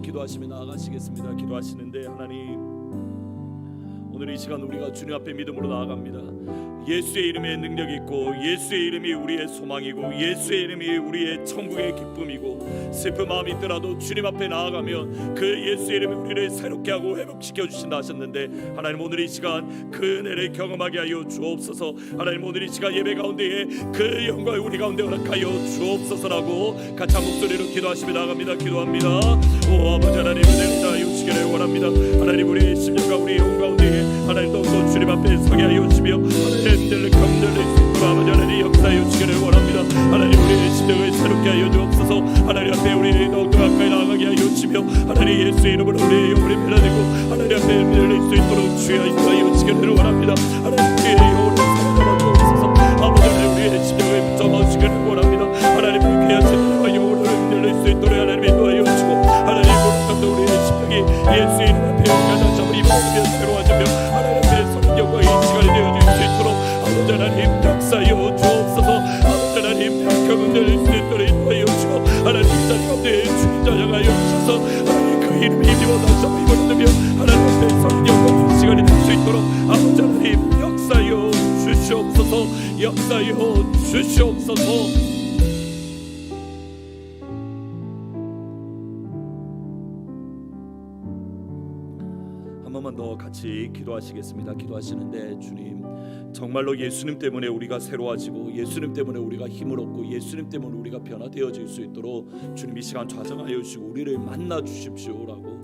기도하시며 나아가시겠습니다. 기도하시는데 하나님, 오늘 이 시간 우리가 주님 앞에 믿음으로 나아갑니다. 예수의 이름에 능력이 있고 예수의 이름이 우리의 소망이고 예수의 이름이 우리의 천국의 기쁨이고 슬픈 마음이 있더라도 주님 앞에 나아가면 그 예수의 이름이 우리를 새롭게 하고 회복시켜 주신다 하셨는데, 하나님 오늘 이 시간 그 은혜를 경험하게 하여 주옵소서. 하나님 오늘 이 시간 예배 가운데에 그 영광을 우리 가운데 허락하여 주옵소서라고 같이 한 목소리로 기도하시며 나아갑니다. 기도합니다. 오 아버지 하나님, 은혜를 다하여 주시기를 원합니다. 하나님 우리의 심령과 우리의 영 가운데에 하나님 또 주님 앞에 서게 하여 주시며 하나님 흔들릴 경들릴 수 있도록 아버지 하나님 역사하여 주기를 원합니다. 하나님 우리의 심령을 새롭게 하여 주옵소서. 하나님 앞에 우리의 더욱더 가까이 나아가게 하여 주시며 하나님 예수의 이름으로 우리의 영혼이 변화되고 하나님 앞에 흔들릴 수 있도록 주여 인도하여 주기를 원합니다. 하나님 우리의 영혼을 사랑하여 주옵소서. 아버지 하나님 우리의 심령을 붙잡아 주기를 원합니다. 하나님 우리의 심령과 영혼을 흔들릴 수 있도록 하나님 인도하여 주시고 하나님 오늘도 우리의 심령이 예수의 이름 앞에 가장 잡으리 모으며 새로워지며 하나님 앞에 서는 영광의 시간이 되어질 수 있도록 아버지 하나님 역사하여 주옵소서. 아버지 하나님 경험 들릴 수 있도록 인도하여 주시고 하나님 자리 가운데 주님 자장하여 주셔서 하나님 그 이름이 힘입어 다시 한번 힘을 하나님 앞에 서는 영광의 시간이 될 수 있도록 아버지 하나님 역사하여 주시옵소서. 역사하여 주시옵소서. 한 번만 더 같이 기도하시겠습니다. 기도하시는데 주님, 정말로 예수님 때문에 우리가 새로워지고 예수님 때문에 우리가 힘을 얻고 예수님 때문에 우리가 변화되어질 수 있도록 주님 이 시간 좌정하여 주시고 우리를 만나 주십시오라고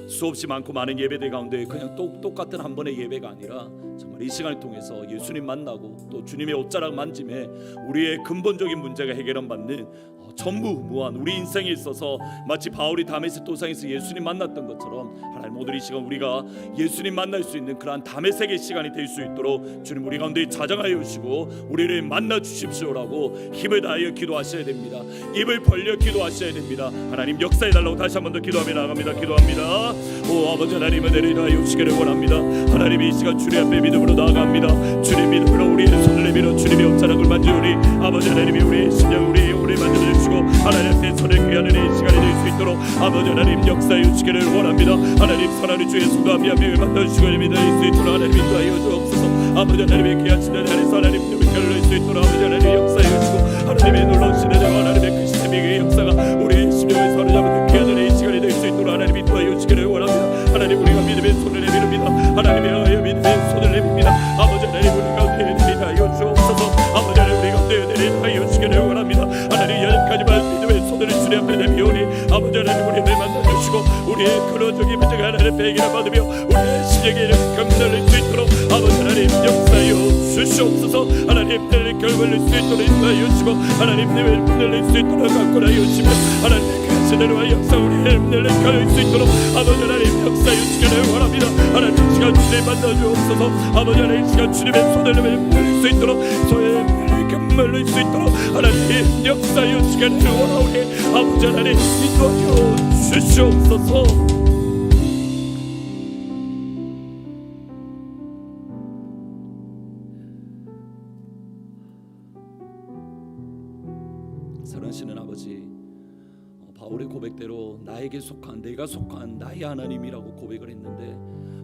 수없이 많고 많은 예배들 가운데 그냥 똑같은 한 번의 예배가 아니라 정말 이 시간을 통해서 예수님 만나고 또 주님의 옷자락 만짐에 우리의 근본적인 문제가 해결받는 전무후무한 우리 인생에 있어서 마치 바울이 다메섹 도상에서 예수님 만났던 것처럼 하나님 오늘 이 시간 우리가 예수님 만날 수 있는 그러한 다메섹의 시간이 될 수 있도록 주님 우리 가운데 자정하여 주시고 우리를 만나 주십시오라고 힘을 다하여 기도하셔야 됩니다. 입을 벌려 기도하셔야 됩니다. 하나님 역사해달라고 다시 한 번 더 기도하며 나갑니다. 기도합니다. 오 아버지 하나님 은혜를 다하여 주시기를 원합니다. 하나님 이 시간 주님 앞에 믿음으로 나아갑니다. 주님 믿음으로 우리의 손을 내밀어 주님의 옷자락을 만지오니 아버지 하나님이 우리의 심령 우리의 영혼을 만져주시고 하나님 앞에 손을 귀하는 이 시간이 될 수 있도록 아버지 하나님 역사해 주시기를 원합니다. 하나님 선하는 주의 손과 미함을 만나주시고 믿을 수 있도록 하나님 인도하여 주옵소서. 아버지 하나님의 귀하신 날 안에서 하나님 믿음을 결릴 수 있도록 아버지 하나님 역사해 주시고 하나님의 놀라우신 은혜와 하나님의 크신 힘의 역사가 우리의 심령을 사로잡는 귀하는 이 시간이 될 수 있도록 하나님 인도하여 주시기를 원합니다. 하나님 우리가 믿음의 손을 내밀습니다. 하나님의 믿음의 손을 내밉니다. 아버지 하나님 우리 가운데 하나님의 배기를 받으며 우리의 신에게 감날릴 수 있도록 아버지 하나님 역사여 주시옵소서. 하나님 내 결과를 낼수 있도록 인도하여 주시고 하나님 내 wel을 낼 수 있도록 가꾸하여 주시며 하나님 그 시대로와 역사 우리의 낼 걸릴 수 있도록 아버지 하나님 역사여 주시기를 원합니다. 하나님 이 시간 주님 만나주옵소서. 아버지 하나님 이 시간 주님의 손을 내밀 수 있도록 소의 물릴 수 있도록 하나님 역사여 주시기를 원하오니 아버지 하나님 인도하여 주시옵소서. 사랑하시는 아버지, 바울의 고백대로 나에게 속한 내가 속한 나의 하나님이라고 고백을 했는데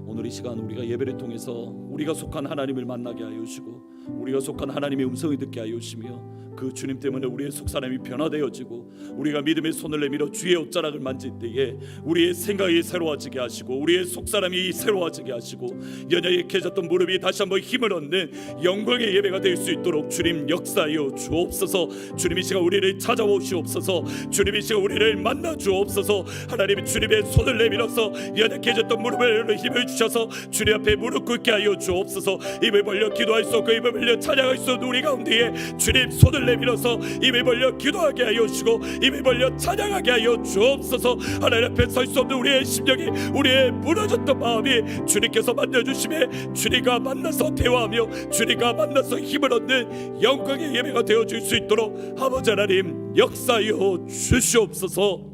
오늘 이 시간 우리가 예배를 통해서 우리가 속한 하나님을 만나게 하여 주시고 우리가 속한 하나님의 음성을 듣게 하여 주시며 그 주님 때문에 우리의 속사람이 변화되어지고 우리가 믿음의 손을 내밀어 주의 옷자락을 만질 때에 우리의 생각이 새로워지게 하시고 우리의 속사람이 새로워지게 하시고 연약에 깨졌던 무릎이 다시 한번 힘을 얻는 영광의 예배가 될 수 있도록 주님 역사하여 주옵소서. 주님이 시간 우리를 찾아오시옵소서. 주님이 시간 우리를 만나 주옵소서. 하나님 주님의 손을 내밀어서 연약해졌던 무릎을 힘을 주셔서 주님 앞에 무릎 꿇게 하여 주옵소서. 입을 벌려 기도할 수 없고 입을 벌려 찬양할 수 없는 우리 가운데에 주님 손을 내밀어서 입을 벌려 기도하게 하여 주시고 입을 벌려 찬양하게 하여 주옵소서. 하나님 앞에 설 수 없는 우리의 심령이 우리의 무너졌던 마음이 주님께서 만나주심에 주님과 만나서 대화하며 주님과 만나서 힘을 얻는 영광의 예배가 되어줄 수 있도록 아버지 하나님 역사하여 주시옵소서.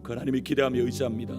그 하나님을 기대하며 의지합니다.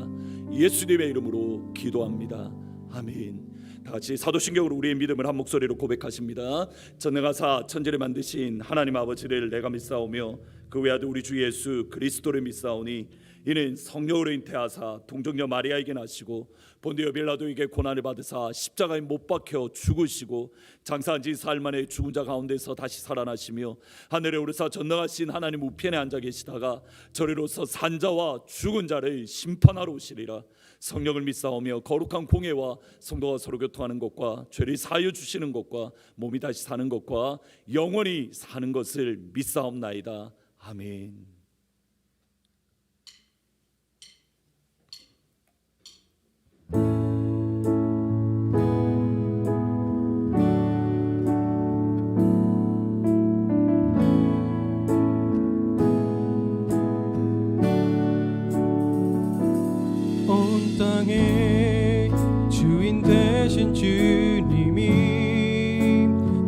예수님의 이름으로 기도합니다. 아멘. 다같이 사도신경으로 우리의 믿음을 한 목소리로 고백하십니다. 전능하사 천지를 만드신 하나님 아버지를 내가 믿사오며 그 외아들 우리 주 예수 그리스도를 믿사오니 이는 성령으로 잉태하사 동정녀 마리아에게 나시고 본디오 빌라도에게 고난을 받으사 십자가에 못 박혀 죽으시고 장사한 지 사흘 만에 죽은 자 가운데서 다시 살아나시며 하늘에 오르사 전능하신 하나님 우편에 앉아 계시다가 저리로서 산 자와 죽은 자를 심판하러 오시리라. 성령을 믿사오며 거룩한 공예와 성도가 서로 교통하는 것과 죄를 사하여 주시는 것과 몸이 다시 사는 것과 영원히 사는 것을 믿사옵나이다. 아멘. 온 땅의 주인 되신 주님이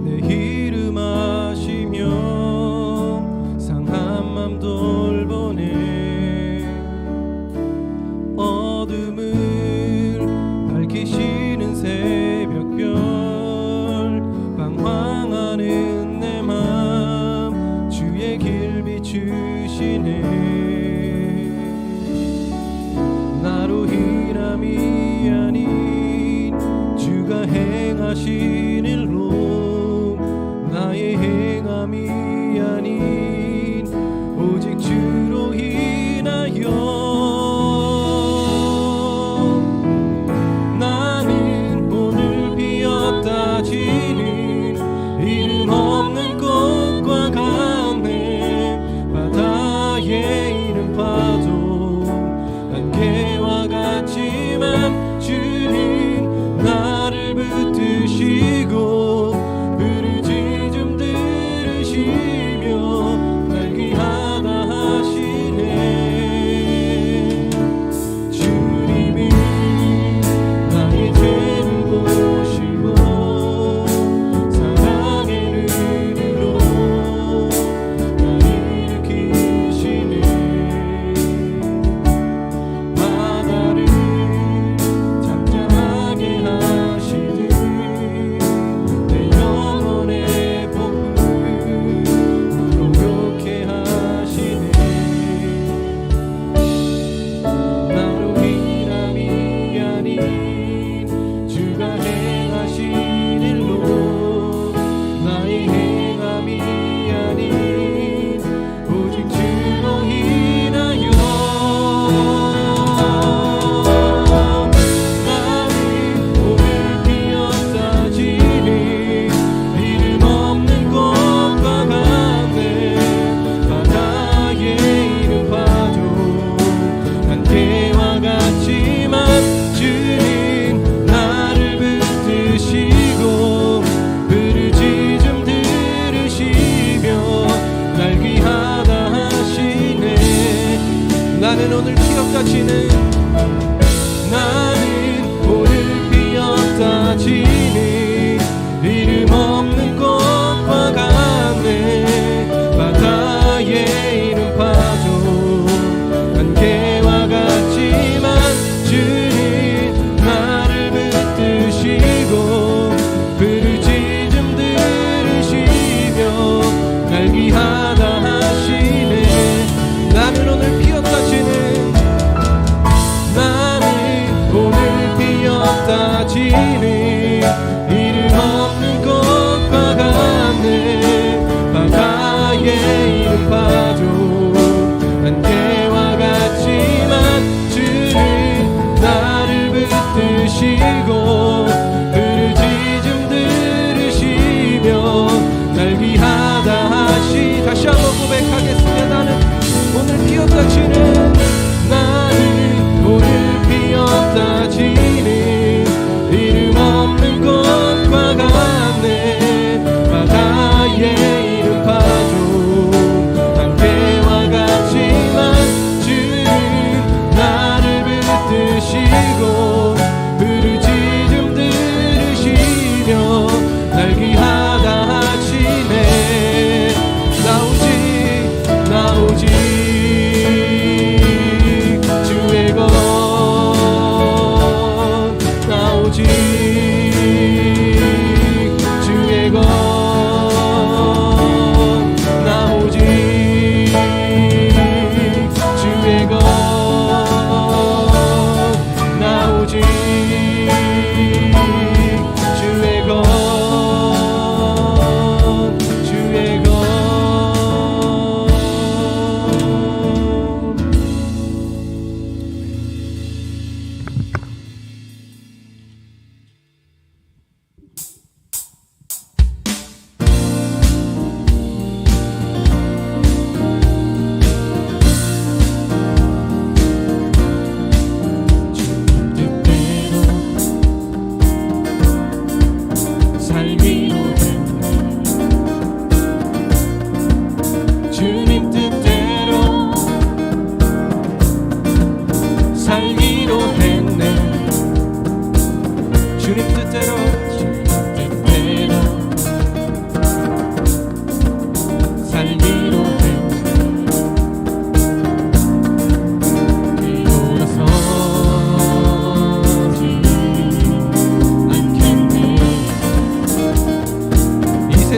내 이름 아시며 상한 맘 돌보네. 어둠을 밝히시는 새벽별 방황하는 내 맘 주의 길 비추시네. 나로 인함이 아닌 주가 행하신 일로 나의 행함이 아닌 오직 주로 인하여 나는 오늘 피었다 지는 이름 없는 꽃과 같네. 바다에 있는 파도 안개와 같지만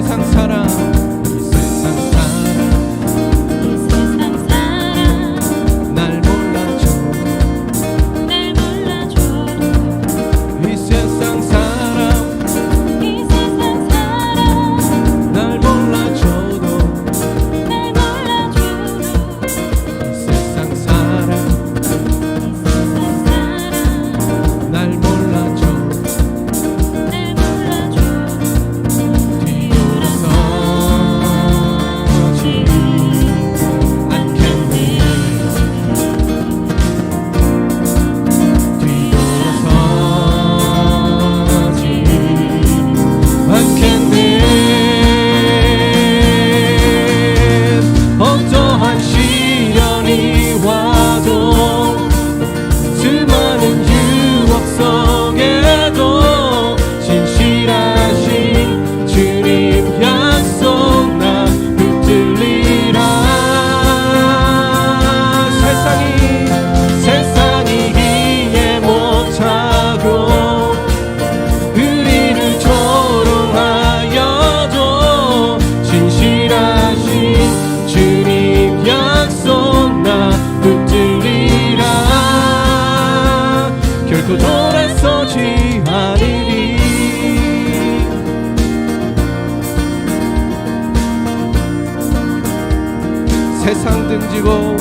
세상 사람 이 세상 사람 날 몰라줘 이 세상 사람 날 몰라줘도 이 세상 사람 날 몰라줘 어떠한 시련이 와도 수많은 유혹 속에도 진실하신 주님 약속 나 붙들리라 세상이 이해 못하고 우리를 조롱하여도 진실하신 주님 약속 나 붙들리라 결코 돌아서지 않으리 세상 등지고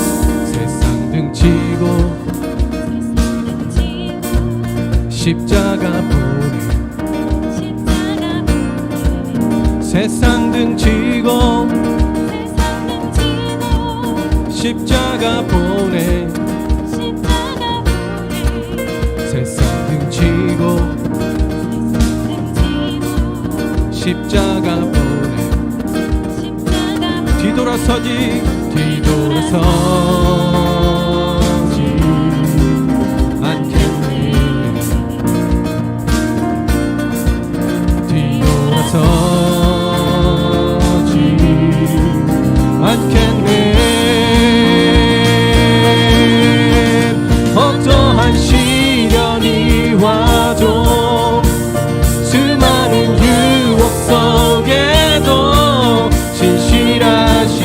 십자가 보내 세상 등지고 십자가 보내 세상 등지고 십자가 보내 뒤돌아서지 않겠네 뒤돌아서지 않겠네 어떠한 시련이 와도 수많은 유혹 속에도 진실하신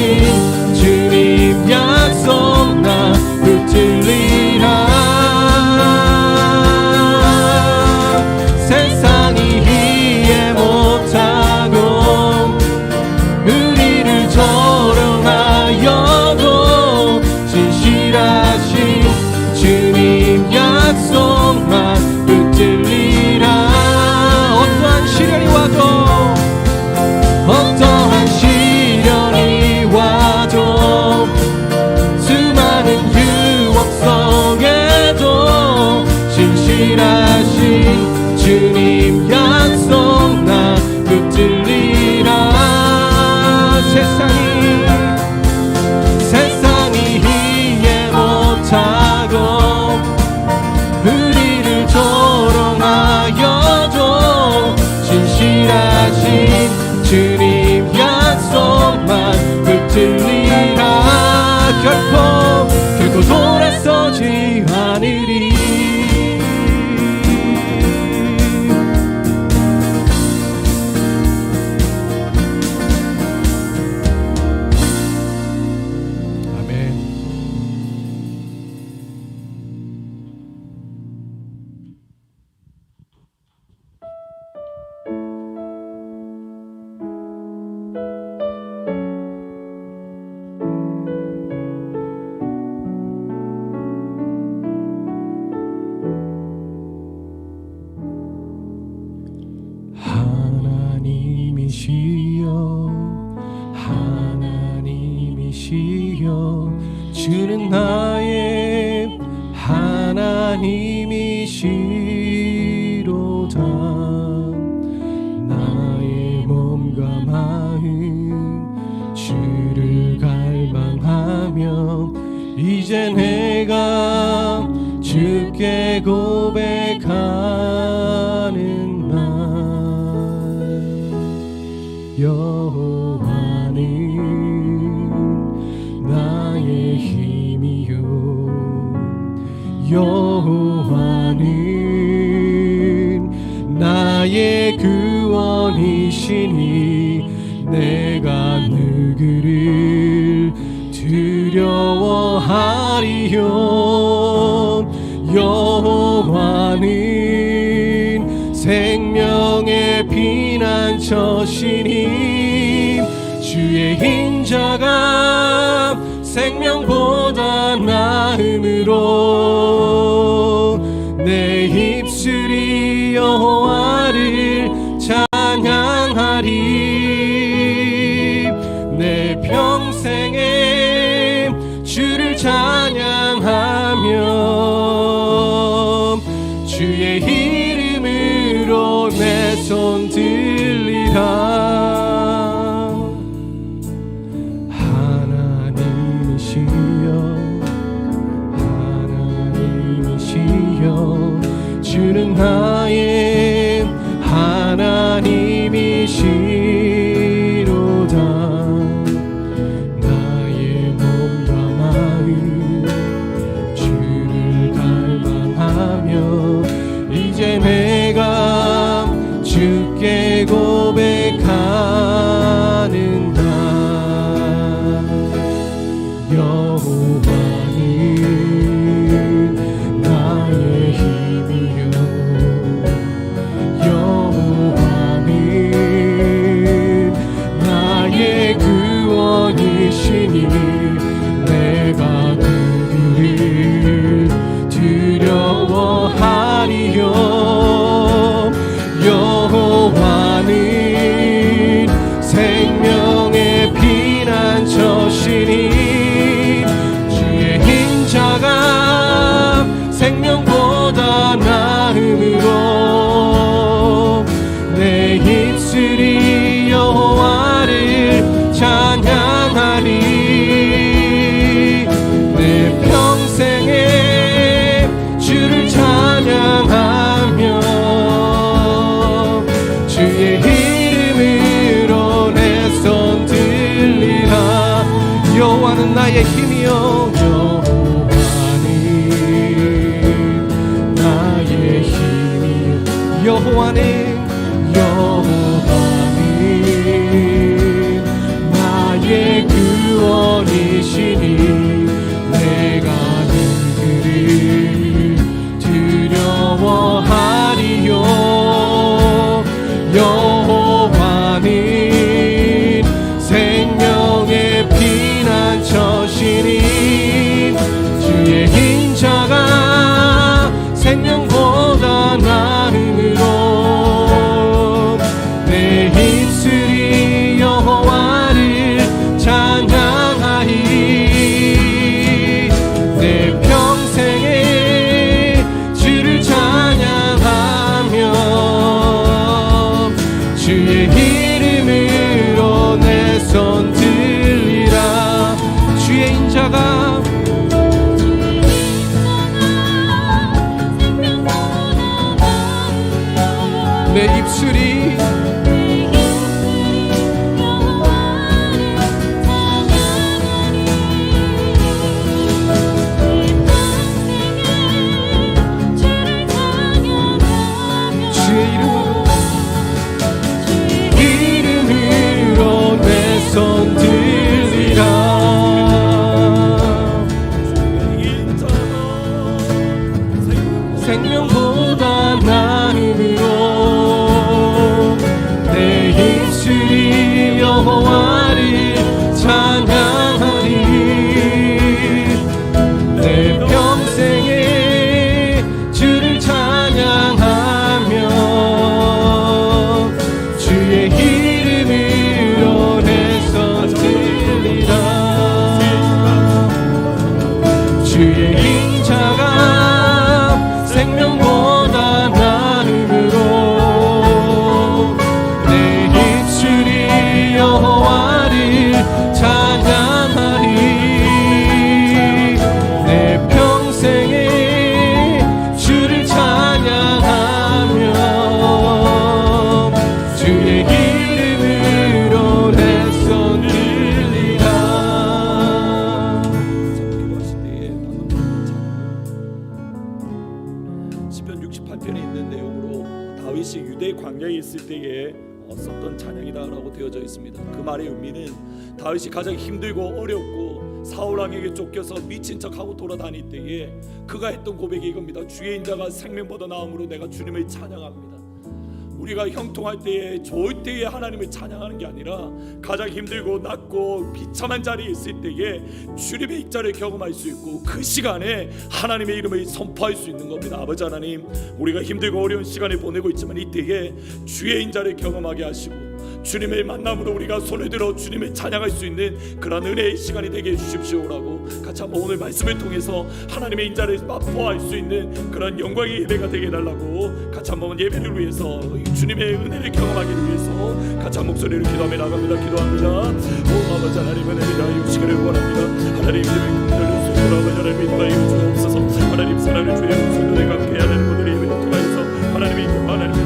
주님 약속 나 붙들리라 세상이 이해 못하고 우리를 조롱하여도 진실하신 주님 약속만 붙들리라 어떠한 시련이 와도 수많은 유혹 속에도 진실하신 주님 약속 나 붙들리라 세상이 이해 못하고 우리를 조롱하여도 진실하신 주님 약속만 붙들리라 결코 돌아서지 않으리 하나님이시여 주는 나의 하나님이시로다 나의 몸과 마음 주를 갈망하며 이제 내가 주께 고백하는 말 여호와는 나의 힘이요 여호와는 나의 구원이시니 내가 누구를 두려워하리요. 여호와는 생명의 피난처시니 주의 인자가 생명보다 나음으로 내 입술이 여호와를 찬양하리. 내 평생에 주를 찬양하며 주의 이름으로 내 손 들리라. 하나님이시여 주는 나의 하나님이시로다. 나의 몸과 마음 주를 갈망하며 이제 내가 주께 고백하는다. 여호와는 나의 힘이요 여호와는 나의 구원이시니 내가 그를 두려워하리요. 여호와는 생명의 피난처시니 주의 인자가 생명보다 나음으로 내 입술이 여호와를 찬양하리. 내 평생에 주를 찬양하며 주의 이름으로 내 손 들리라. 여호와는 나의 힘이요 여호와는 나의 힘이요 여호와는 나의 구원이시니 내가 그를 두려워하리요. 여호와는 생명의 피난처시니 주의 인자가 생명보다 나음으로 내 입술이 여호와를 찬양하리. 내 평생에 주를 찬양하며 주의 이름으로 내 손 들리라. 주의 인자가 내 입술이 주의 이름으로 내 손 들리라. 생명보다 나음으로 내 입술이 여호와를 찬양하리. 내 평생에 주를 찬양하며 주의 이름으로 내 손 들리라. 주의 인자가 생명보다 나음으로 내 입술이 위한 찬양이다라고 되어져 있습니다. 그 말의 의미는 다윗이 가장 힘들고 어렵고 사울 왕에게 쫓겨서 미친 척하고 돌아다닐 때에 그가 했던 고백이 이겁니다. 주의 인자가 생명보다 나음으로 내가 주님을 찬양합니다. 우리가 형통할 때에 좋을 때에 하나님을 찬양하는 게 아니라 가장 힘들고 낮고 비참한 자리에 있을 때에 주님의 인자를 경험할 수 있고 그 시간에 하나님의 이름을 선포할 수 있는 겁니다. 아버지 하나님, 우리가 힘들고 어려운 시간을 보내고 있지만 이때에 주의 인자를 경험하게 하시고 주님의 만남으로 우리가 손을 들어 주님을 찬양할 수 있는 그런 은혜의 시간이 되게 해주십시오라고 같이 한번 오늘 말씀을 통해서 하나님의 인자를 맛보할 수 있는 그런 영광의 예배가 되게 해달라고 같이 한번 예배를 위해서 주님의 은혜를 경험하기 위해서 같이 한 목소리로 기도하며 나갑니다. 기도합니다. 오 아버지 하나님, 은혜를 다하여 주시기를 원합니다. 하나님 이름의 긍휼을 주시고 아버지 하나님 인도하여 주옵소서. 하나님 사랑을 주의 목소리를 함께 하는 분들이 예배를 통하여서 하나님의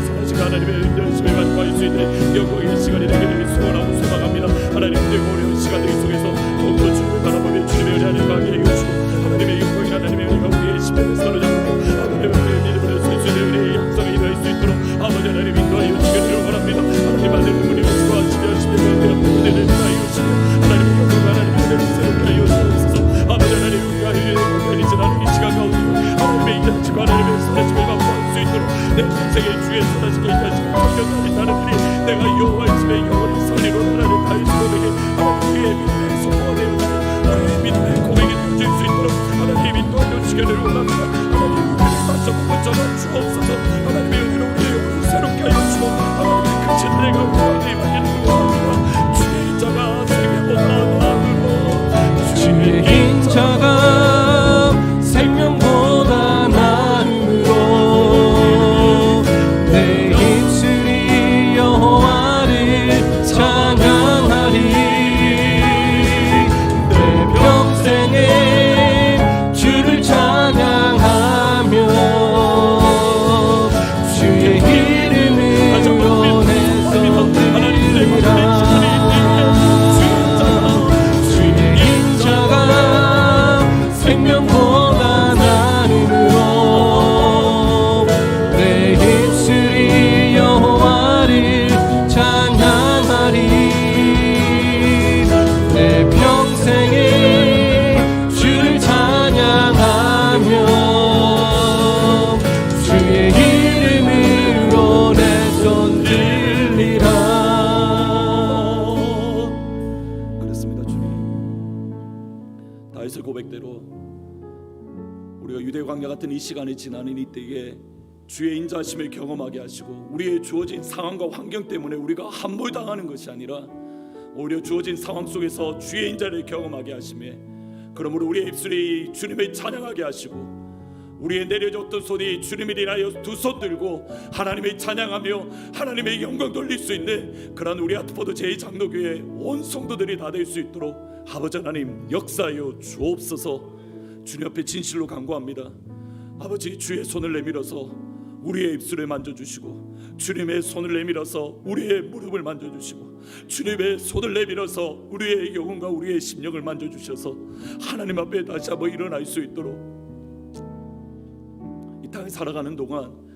선하시고 하나님의 열심을 가지고 할 수 있는 영광의 시간이 되기를 소원하고 소망합니다. 하나님 그리고 어려운 시간들 속에서 더욱더 주님을 바라보며 주님의 은혜를 가게 해주시고 하나님의 영광이 하나님의 은혜가 우리의 심령을 사로잡고 하나님의 믿음으로 설 수 있는 은혜의 형성이 일어날 수 있도록 아버지 하나님 인도하여 주시기를 원합니다. 하나님 하늘 눈물이 오시고 하시며 은혜를 인도하여 주시고 하나님의 영광 하나님의 은혜를 새롭게 하여 주옵소서. 아버지 하나님 우리가 편히 지나는 이 시간 가운데 하나님의 인자하시고 하나님의 선하심을 맛보할 수 있도록 내 인생의 주의 선하시고 인자하시고 경건하는 나라들이 내가 여호와의 집에 영원히 살리로 나라를 다해주고 내게 하나님 우리의 믿음의 소모가 되어주고 우리의 믿음의 고백이 되어질 수 있도록 하나님 인도하여 주시기를 원합니다. 하나님 우리를 맞춰보고 전화 주옵소서. 하나님의 은혜로 우리의 영혼을 새롭게 하여 주시고 하나님의 크신 내가 우리 안에 임하기를 원합니다. 주의 인자가 생명보다 나음으로 주의 인자가 생명보다 나음으로 내 입술이 여호와를 찬양하리. 내 평생에 주를 찬양하며 주의 이름으로 내 손 들리라. 주의 인자가 생명보다 나음으로 내 입술이 여호와를 찬양하리. 내 평생에 주를 찬양하며 주의 이름으로 내 손 들리라. 그렇습니다. 주님, 다윗의 고백대로 우리가 유대 광야 같은 이 시간이 지나는 이때에 주의 인자하심을 경험하게 하시고 우리의 주어진 상황과 환경 때문에 우리가 함몰당하는 것이 아니라 오히려 주어진 상황 속에서 주의 인자를 경험하게 하심에 그러므로 우리의 입술이 주님을 찬양하게 하시고 우리의 내려졌던 손이 주님을 인하여 두 손 들고 하나님을 찬양하며 하나님의 영광 돌릴 수 있는 그런 우리 아트포드 제2장로교회 온 성도들이 다 될 수 있도록 아버지 하나님 역사하여 주옵소서. 주님 앞에 진실로 간구합니다. 아버지, 주의 손을 내밀어서 우리의 입술을 만져주시고 주님의 손을 내밀어서 우리의 무릎을 만져주시고 주님의 손을 내밀어서 우리의 영혼과 우리의 심령을 만져주셔서 하나님 앞에 다시 한번 일어날 수 있도록 이 땅에 살아가는 동안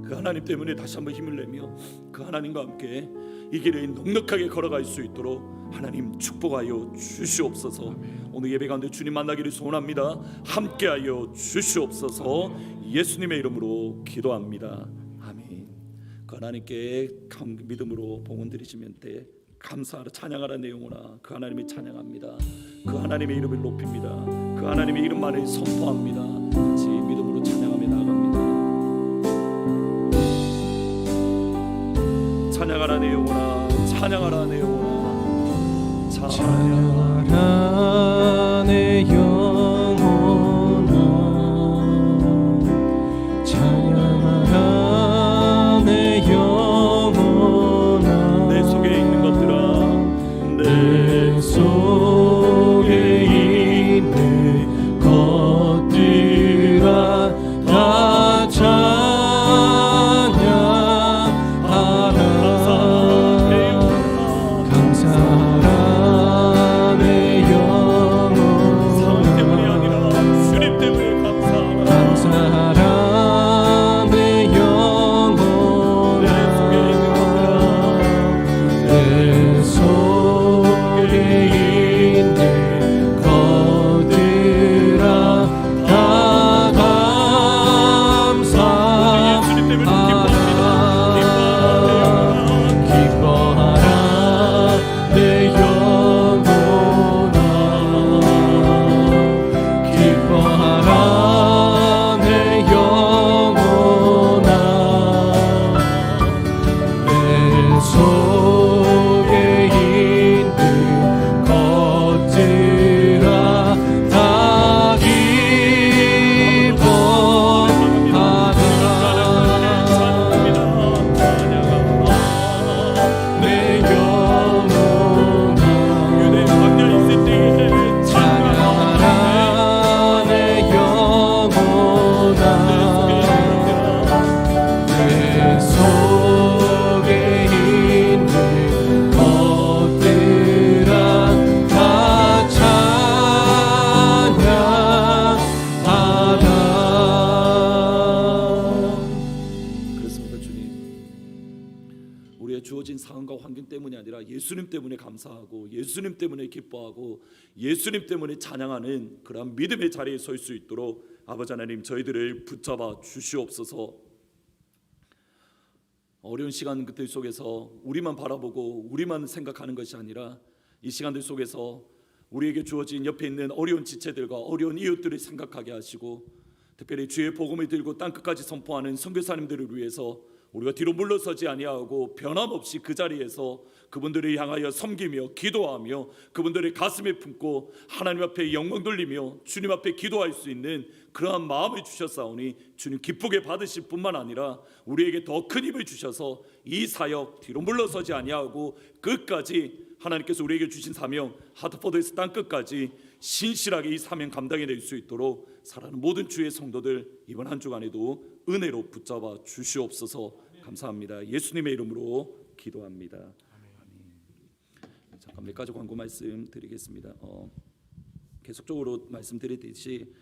그 하나님 때문에 다시 한번 힘을 내며 그 하나님과 함께 이 길을 넉넉하게 걸어갈 수 있도록 하나님 축복하여 주시옵소서. 오늘 예배 가운데 주님 만나기를 소원합니다. 함께하여 주시옵소서. 예수님의 이름으로 기도합니다. 아멘. 그 하나님께 믿음으로 봉헌 드리시면 때 감사하라 찬양하라 내 영혼아 그 하나님을 찬양합니다. 그 하나님의 이름을 높입니다. 그 하나님의 이름만을 선포합니다. 같이 믿음으로 찬양하며 나아갑니다. 찬양하라 내 영혼아 찬양하라 내 영혼아 찬양하라 내 영혼아 찬양하라 내 영혼아 내 속에 있는 것들아 내 속에 있는 것들아 다 찬양하라. 감사하라 내 영혼아 속에 있는 것들아 다 기뻐하라. 내 영혼아 찬양하라. 내 영혼아 내 속에 있는 것들아 다 찬양하라. 그렇습니다. 주님, 우리의 주어진 상황과 환경 때문이 아니라 예수님 때문에 감사하고 예수님 때문에 기뻐하고 예수님 때문에 찬양하는 그러한 믿음의 자리에 설 수 있도록 아버지 하나님 저희들을 붙잡아 주시옵소서. 어려운 시간들 속에서 우리만 바라보고 우리만 생각하는 것이 아니라 이 시간들 속에서 우리에게 주어진 옆에 있는 어려운 지체들과 어려운 이웃들을 생각하게 하시고 특별히 주의 복음을 들고 땅끝까지 선포하는 선교사님들을 위해서 우리가 뒤로 물러서지 아니하고 변함없이 그 자리에서 그분들을 향하여 섬기며 기도하며 그분들의 가슴에 품고 하나님 앞에 영광 돌리며 주님 앞에 기도할 수 있는 그러한 마음을 주셨사오니 주님 기쁘게 받으실 뿐만 아니라 우리에게 더 큰 힘을 주셔서 이 사역 뒤로 물러서지 아니하고 끝까지 하나님께서 우리에게 주신 사명 하드포드에서 땅끝까지 신실하게 이 사명 감당해낼 수 있도록 사랑하는 모든 주의 성도들 이번 한 주간에도 은혜로 붙잡아 주시옵소서. 감사합니다. 예수님의 이름으로 기도합니다. 아멘. 잠깐 몇 가지 광고 말씀 드리겠습니다. 계속적으로 말씀드리듯이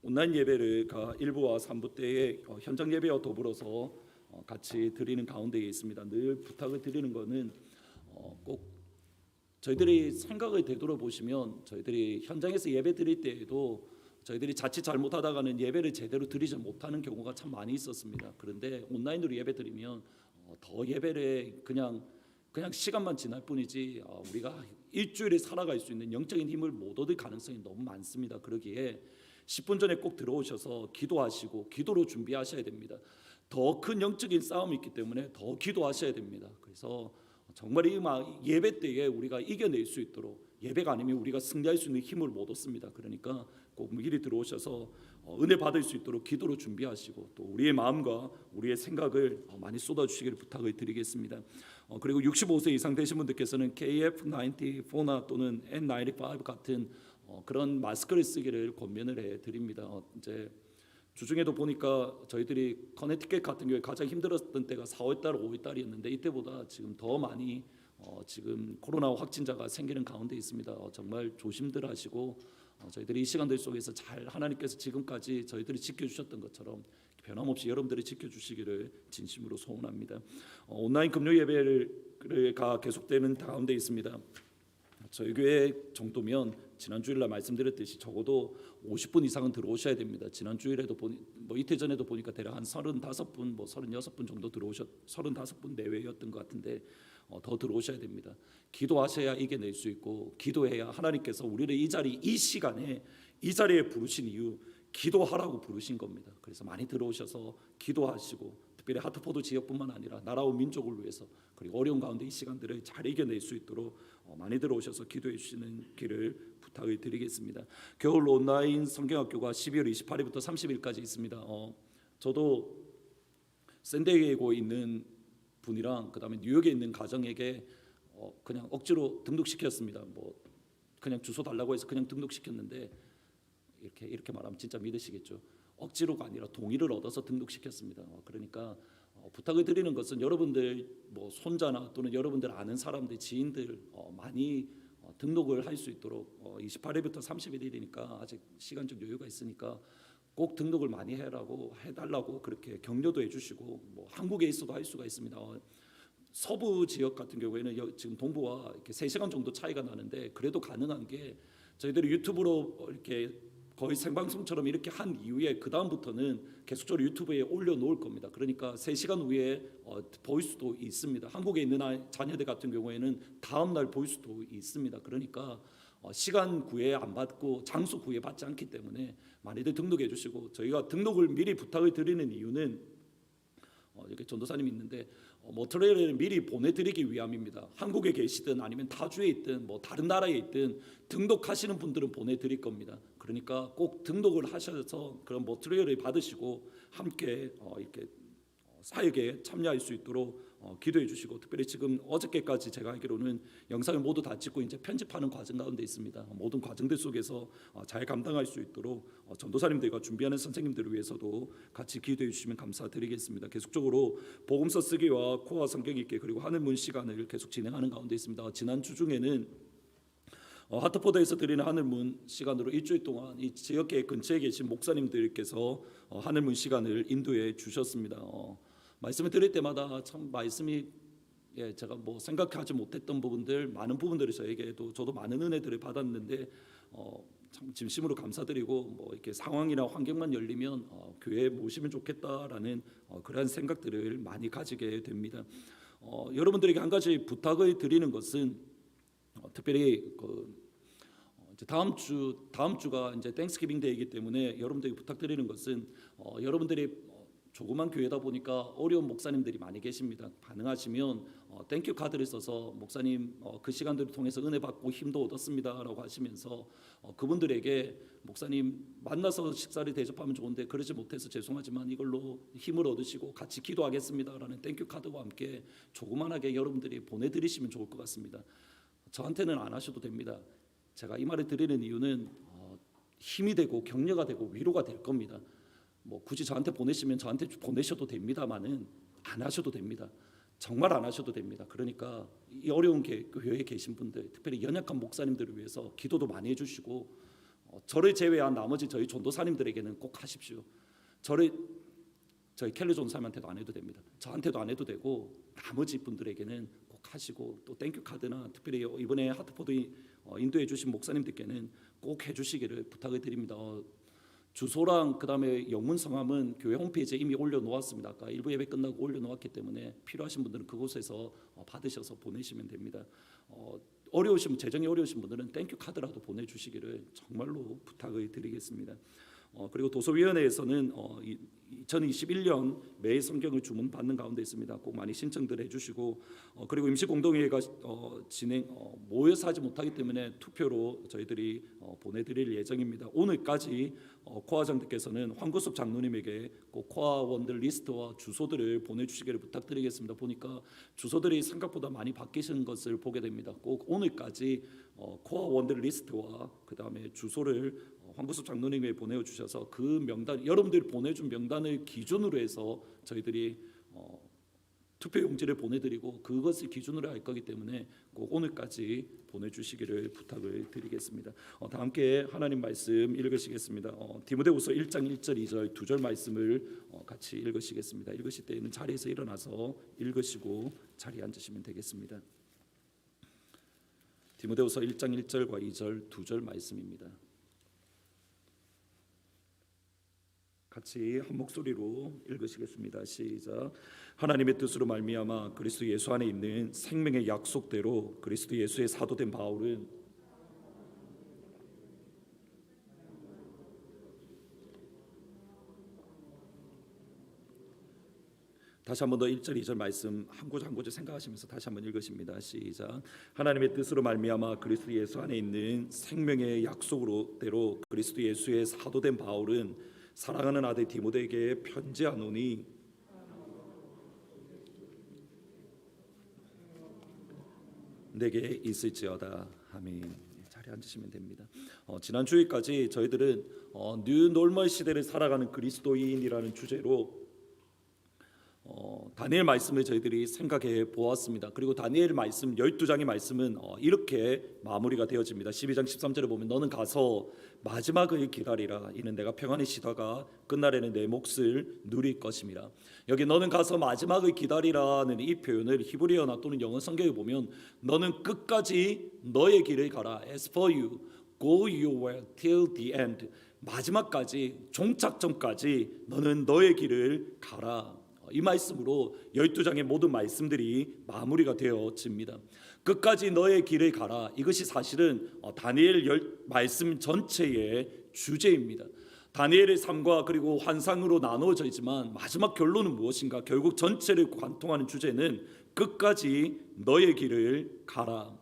온라인 예배를 1부와 3부 때에 현장 예배와 더불어서 같이 드리는 가운데에 있습니다. 늘 부탁을 드리는 것은 꼭 저희들이 생각을 되돌아보시면 저희들이 현장에서 예배 드릴 때에도 저희들이 자칫 잘못하다가는 예배를 제대로 드리지 못하는 경우가 참 많이 있었습니다. 그런데 온라인으로 예배 드리면 더 예배를 그냥 시간만 지날 뿐이지 우리가 일주일에 살아갈 수 있는 영적인 힘을 못 얻을 가능성이 너무 많습니다. 그러기에 10분 전에 꼭 들어오셔서 기도하시고 기도로 준비하셔야 됩니다. 더 큰 영적인 싸움이 있기 때문에 더 기도하셔야 됩니다. 그래서 정말 이 예배 때에 우리가 이겨낼 수 있도록 예배가 아니면 우리가 승리할 수 있는 힘을 못 얻습니다. 그러니까 꼭 미리 들어오셔서 은혜 받을 수 있도록 기도로 준비하시고 또 우리의 마음과 우리의 생각을 많이 쏟아주시기를 부탁을 드리겠습니다. 그리고 65세 이상 되신 분들께서는 KF94나 또는 N95 같은 그런 마스크를 쓰기를 권면을 해드립니다. 이제 주중에도 보니까 저희들이 커네티켓 같은 경우에 가장 힘들었던 때가 4월달, 5월달이었는데 이때보다 지금 더 많이 지금 코로나 확진자가 생기는 가운데 있습니다. 정말 조심들 하시고 저희들이 이 시간들 속에서 잘 하나님께서 지금까지 저희들이 지켜주셨던 것처럼 변함없이 여러분들이 지켜주시기를 진심으로 소원합니다. 온라인 금요 예배가 계속되는 가운데 있습니다. 저희 교회 정도면 지난 주일날 말씀드렸듯이 적어도 50분 이상은 들어오셔야 됩니다. 지난 주일에도 이틀 전에도 보니까 대략 한 35분, 36분 정도 35분 내외였던 것 같은데 더 들어오셔야 됩니다. 기도하셔야 이겨낼 수 있고 기도해야 하나님께서 우리를 이 시간에 이 자리에 부르신 이유 기도하라고 부르신 겁니다. 그래서 많이 들어오셔서 기도하시고 특별히 하트포드 지역뿐만 아니라 나라와 민족을 위해서 그리고 어려운 가운데 이 시간들을 잘 이겨낼 수 있도록 많이 들어오셔서 기도해 주시는 길을 부탁을 드리겠습니다. 겨울 온라인 성경학교가 12월 28일부터 30일까지 있습니다. 저도 샌디에이고에 있는 분이랑 그다음에 뉴욕에 있는 가정에게 그냥 억지로 등록시켰습니다. 그냥 주소 달라고 해서 그냥 등록시켰는데 이렇게 말하면 진짜 믿으시겠죠. 억지로가 아니라 동의를 얻어서 등록시켰습니다. 그러니까 부탁을 드리는 것은 여러분들 손자나 또는 여러분들 아는 사람들, 지인들 많이 등록을 할 수 있도록 28일부터 31일이니까 아직 시간적 여유가 있으니까 꼭 등록을 많이 해달라고 그렇게 격려도 해주시고 한국에 있어도 할 수가 있습니다. 서부 지역 같은 경우에는 지금 동부와 이렇게 3시간 정도 차이가 나는데 그래도 가능한 게 저희들이 유튜브로 이렇게 거의 생방송처럼 이렇게 한 이후에 그 다음부터는 계속적으로 유튜브에 올려놓을 겁니다. 그러니까 3시간 후에 볼 수도 있습니다. 한국에 있는 자녀들 같은 경우에는 다음 날 볼 수도 있습니다. 그러니까 시간 구애 안 받고 장소 구애 받지 않기 때문에 많이들 등록해 주시고 저희가 등록을 미리 부탁을 드리는 이유는 이렇게 전도사님이 있는데 트레일러를 미리 보내드리기 위함입니다. 한국에 계시든 아니면 타주에 있든 뭐 다른 나라에 있든 등록하시는 분들은 보내드릴 겁니다. 그러니까 꼭 등록을 하셔서 그런 트레일러를 받으시고 함께 이렇게 사역에 참여할 수 있도록 기도해 주시고, 특별히 지금 어저께까지 제가 알기로는 영상을 모두 다 찍고 이제 편집하는 과정 가운데 있습니다. 모든 과정들 속에서 잘 감당할 수 있도록 전도사님들과 준비하는 선생님들을 위해서도 같이 기도해 주시면 감사드리겠습니다. 계속적으로 복음서 쓰기와 코어 성경 읽기 그리고 하늘문 시간을 계속 진행하는 가운데 있습니다. 지난 주 중에는 하트포드에서 드리는 하늘문 시간으로 일주일 동안 이 지역계 근처에 계신 목사님들께서 하늘문 시간을 인도해 주셨습니다. 말씀을 드릴 때마다 참 말씀이 제가 생각하지 못했던 부분들, 많은 부분들을 저도 많은 은혜들을 받았는데 참 진심으로 감사드리고 이렇게 상황이나 환경만 열리면 교회에 모시면 좋겠다라는 그러한 생각들을 많이 가지게 됩니다. 여러분들에게 한 가지 부탁을 드리는 것은 특별히 이제 다음 주가 이제 땡스기빙 데이이기 때문에 여러분들에게 부탁드리는 것은 여러분들이 조그만 교회다 보니까 어려운 목사님들이 많이 계십니다. 가능하시면 땡큐 카드를 써서 목사님 그 시간들을 통해서 은혜 받고 힘도 얻었습니다라고 하시면서 그분들에게 목사님 만나서 식사를 대접하면 좋은데 그러지 못해서 죄송하지만 이걸로 힘을 얻으시고 같이 기도하겠습니다라는 땡큐 카드와 함께 조그만하게 여러분들이 보내드리시면 좋을 것 같습니다. 저한테는 안 하셔도 됩니다. 제가 이 말을 드리는 이유는 힘이 되고 격려가 되고 위로가 될 겁니다. 굳이 저한테 보내시면 저한테 보내셔도 됩니다만은 안 하셔도 됩니다. 정말 안 하셔도 됩니다. 그러니까 이 어려운 교회에 계신 분들, 특별히 연약한 목사님들을 위해서 기도도 많이 해주시고 저를 제외한 나머지 저희 전도사님들에게는 꼭 하십시오. 저희 켈리 전사님한테도 안 해도 됩니다. 저한테도 안 해도 되고 나머지 분들에게는 꼭 하시고, 또 땡큐 카드나 특별히 이번에 하트포드 인도해 주신 목사님들께는 꼭 해주시기를 부탁을 드립니다. 주소랑 그다음에 영문 성함은 교회 홈페이지에 이미 올려놓았습니다. 아까 일부 예배 끝나고 올려놓았기 때문에 필요하신 분들은 그곳에서 받으셔서 보내시면 됩니다. 재정이 어려우신 분들은 땡큐 카드라도 보내주시기를 정말로 부탁을 드리겠습니다. 그리고 도서위원회에서는 2021년 매일 성경을 주문받는 가운데 있습니다. 꼭 많이 신청들 해주시고, 그리고 임시공동회의가 모여서 하지 못하기 때문에 투표로 저희들이 보내드릴 예정입니다. 오늘까지 코아장들께서는 황구섭 장로님에게 꼭 코아원들 리스트와 주소들을 보내주시기를 부탁드리겠습니다. 보니까 주소들이 생각보다 많이 바뀌신 것을 보게 됩니다. 꼭 오늘까지 코아원들 리스트와 그 다음에 주소를 황구섭 장로님에게 보내주셔서 그 명단, 여러분들이 보내준 명단을 기준으로 해서 저희들이 투표용지를 보내드리고 그것을 기준으로 할 거기 때문에 꼭 오늘까지 보내주시기를 부탁을 드리겠습니다. 다 함께 하나님 말씀 읽으시겠습니다. 디모데후서 1장 1절 2절 두 절 말씀을 같이 읽으시겠습니다. 읽으실 때에는 자리에서 일어나서 읽으시고 자리에 앉으시면 되겠습니다. 디모데후서 1장 1절과 2절 두 절 말씀입니다. 같이 한 목소리로 읽으시겠습니다. 시작. 하나님의 뜻으로 말미암아 그리스도 예수 안에 있는 생명의 약속대로 그리스도 예수의 사도된 바울은 다시 한 번 더 1절 2절 말씀 한 구절 한 구절 생각하시면서 다시 한번 읽으십니다. 시작. 하나님의 뜻으로 말미암아 그리스도 예수 안에 있는 생명의 약속으로대로 그리스도 예수의 사도된 바울은 사랑하는 아들 디모데에게 편지하노니 내게 있을지어다. 아멘. 자리에 앉으시면 됩니다. 지난 주일까지 저희들은 뉴 노멀 시대를 살아가는 그리스도인이라는 주제로 다니엘 말씀을 저희들이 생각해 보았습니다. 그리고 다니엘 말씀 12장의 말씀은 이렇게 마무리가 되어집니다. 12장 13절에 보면 너는 가서 마지막을 기다리라. 이는 내가 평안히 쉬다가 끝날에는 내 몫을 누릴 것임이라. 여기 너는 가서 마지막을 기다리라는 이 표현을 히브리어나 또는 영어 성경에 보면 너는 끝까지 너의 길을 가라. As for you, go your way till the end. 마지막까지 종착점까지 너는 너의 길을 가라. 이 말씀으로 12장의 모든 말씀들이 마무리가 되어집니다. 끝까지 너의 길을 가라. 이것이 사실은 다니엘 말씀 전체의 주제입니다. 다니엘의 삶과 그리고 환상으로 나누어져 있지만 마지막 결론은 무엇인가? 결국 전체를 관통하는 주제는 끝까지 너의 길을 가라.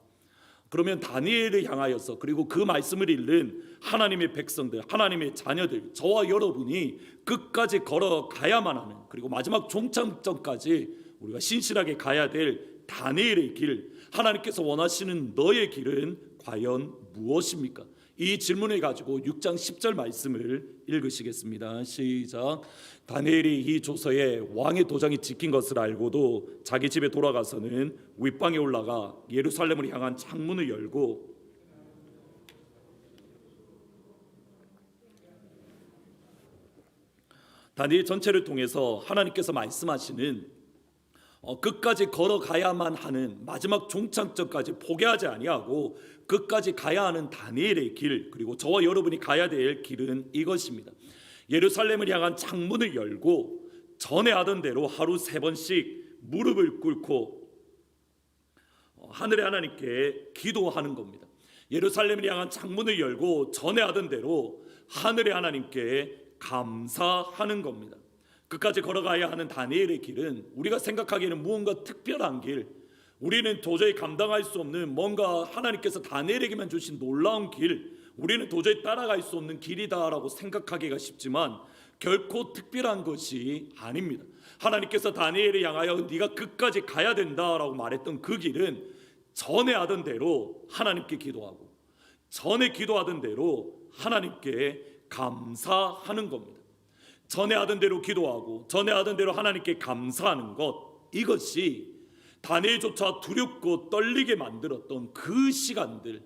그러면 다니엘을 향하여서 그리고 그 말씀을 읽는 하나님의 백성들, 하나님의 자녀들, 저와 여러분이 끝까지 걸어가야만 하는, 그리고 마지막 종착점까지 우리가 신실하게 가야 될 다니엘의 길, 하나님께서 원하시는 너의 길은 과연 무엇입니까? 이 질문을 가지고 6장 10절 말씀을 읽으시겠습니다. 시작. 다니엘이 이 조서에 왕의 도장이 찍힌 것을 알고도 자기 집에 돌아가서는 윗방에 올라가 예루살렘을 향한 창문을 열고 다니엘 전체를 통해서 하나님께서 말씀하시는 끝까지 걸어가야만 하는 마지막 종착점까지 포기하지 아니하고 끝까지 가야 하는 다니엘의 길, 그리고 저와 여러분이 가야 될 길은 이것입니다. 예루살렘을 향한 창문을 열고 전에 하던 대로 하루 3번씩 무릎을 꿇고 하늘의 하나님께 기도하는 겁니다. 예루살렘을 향한 창문을 열고 전에 하던 대로 하늘의 하나님께 감사하는 겁니다. 끝까지 걸어가야 하는 다니엘의 길은 우리가 생각하기에는 무언가 특별한 길, 우리는 도저히 감당할 수 없는 뭔가 하나님께서 다니엘에게만 주신 놀라운 길, 우리는 도저히 따라갈 수 없는 길이다라고 생각하기가 쉽지만 결코 특별한 것이 아닙니다. 하나님께서 다니엘을 향하여 네가 끝까지 가야 된다라고 말했던 그 길은 전에 하던 대로 하나님께 기도하고 전에 기도하던 대로 하나님께 감사하는 겁니다. 전에 하던 대로 기도하고 전에 하던 대로 하나님께 감사하는 것, 이것이 다니엘조차 두렵고 떨리게 만들었던 그 시간들,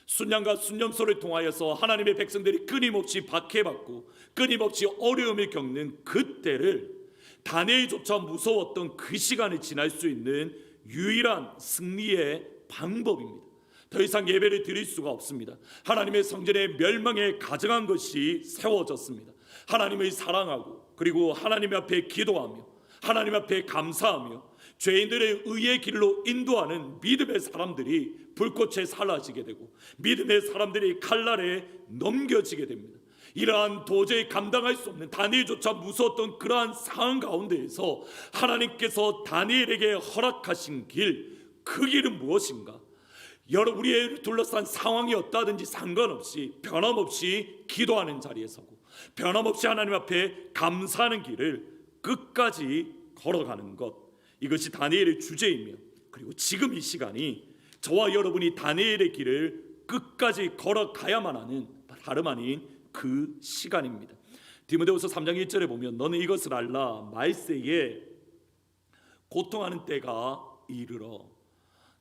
순양과 순념소를 통하여서 하나님의 백성들이 끊임없이 박해받고 끊임없이 어려움을 겪는 그때를 다니엘조차 무서웠던 그 시간을 지날 수 있는 유일한 승리의 방법입니다. 더 이상 예배를 드릴 수가 없습니다. 하나님의 성전의 멸망에 가증한 것이 세워졌습니다. 하나님을 사랑하고 그리고 하나님 앞에 기도하며 하나님 앞에 감사하며 죄인들의 의의 길로 인도하는 믿음의 사람들이 불꽃에 사라지게 되고 믿음의 사람들이 칼날에 넘겨지게 됩니다. 이러한 도저히 감당할 수 없는, 다니엘조차 무서웠던 그러한 상황 가운데에서 하나님께서 다니엘에게 허락하신 길, 그 길은 무엇인가? 우리의 둘러싼 상황이 어떠하든지 상관없이 변함없이 기도하는 자리에 서고 변함없이 하나님 앞에 감사하는 길을 끝까지 걸어가는 것, 이것이 다니엘의 주제이며, 그리고 지금 이 시간이 저와 여러분이 다니엘의 길을 끝까지 걸어가야만 하는 다름 아닌 그 시간입니다. 디모데후서 3장 1절에 보면 너는 이것을 알라, 말세에 고통하는 때가 이르러.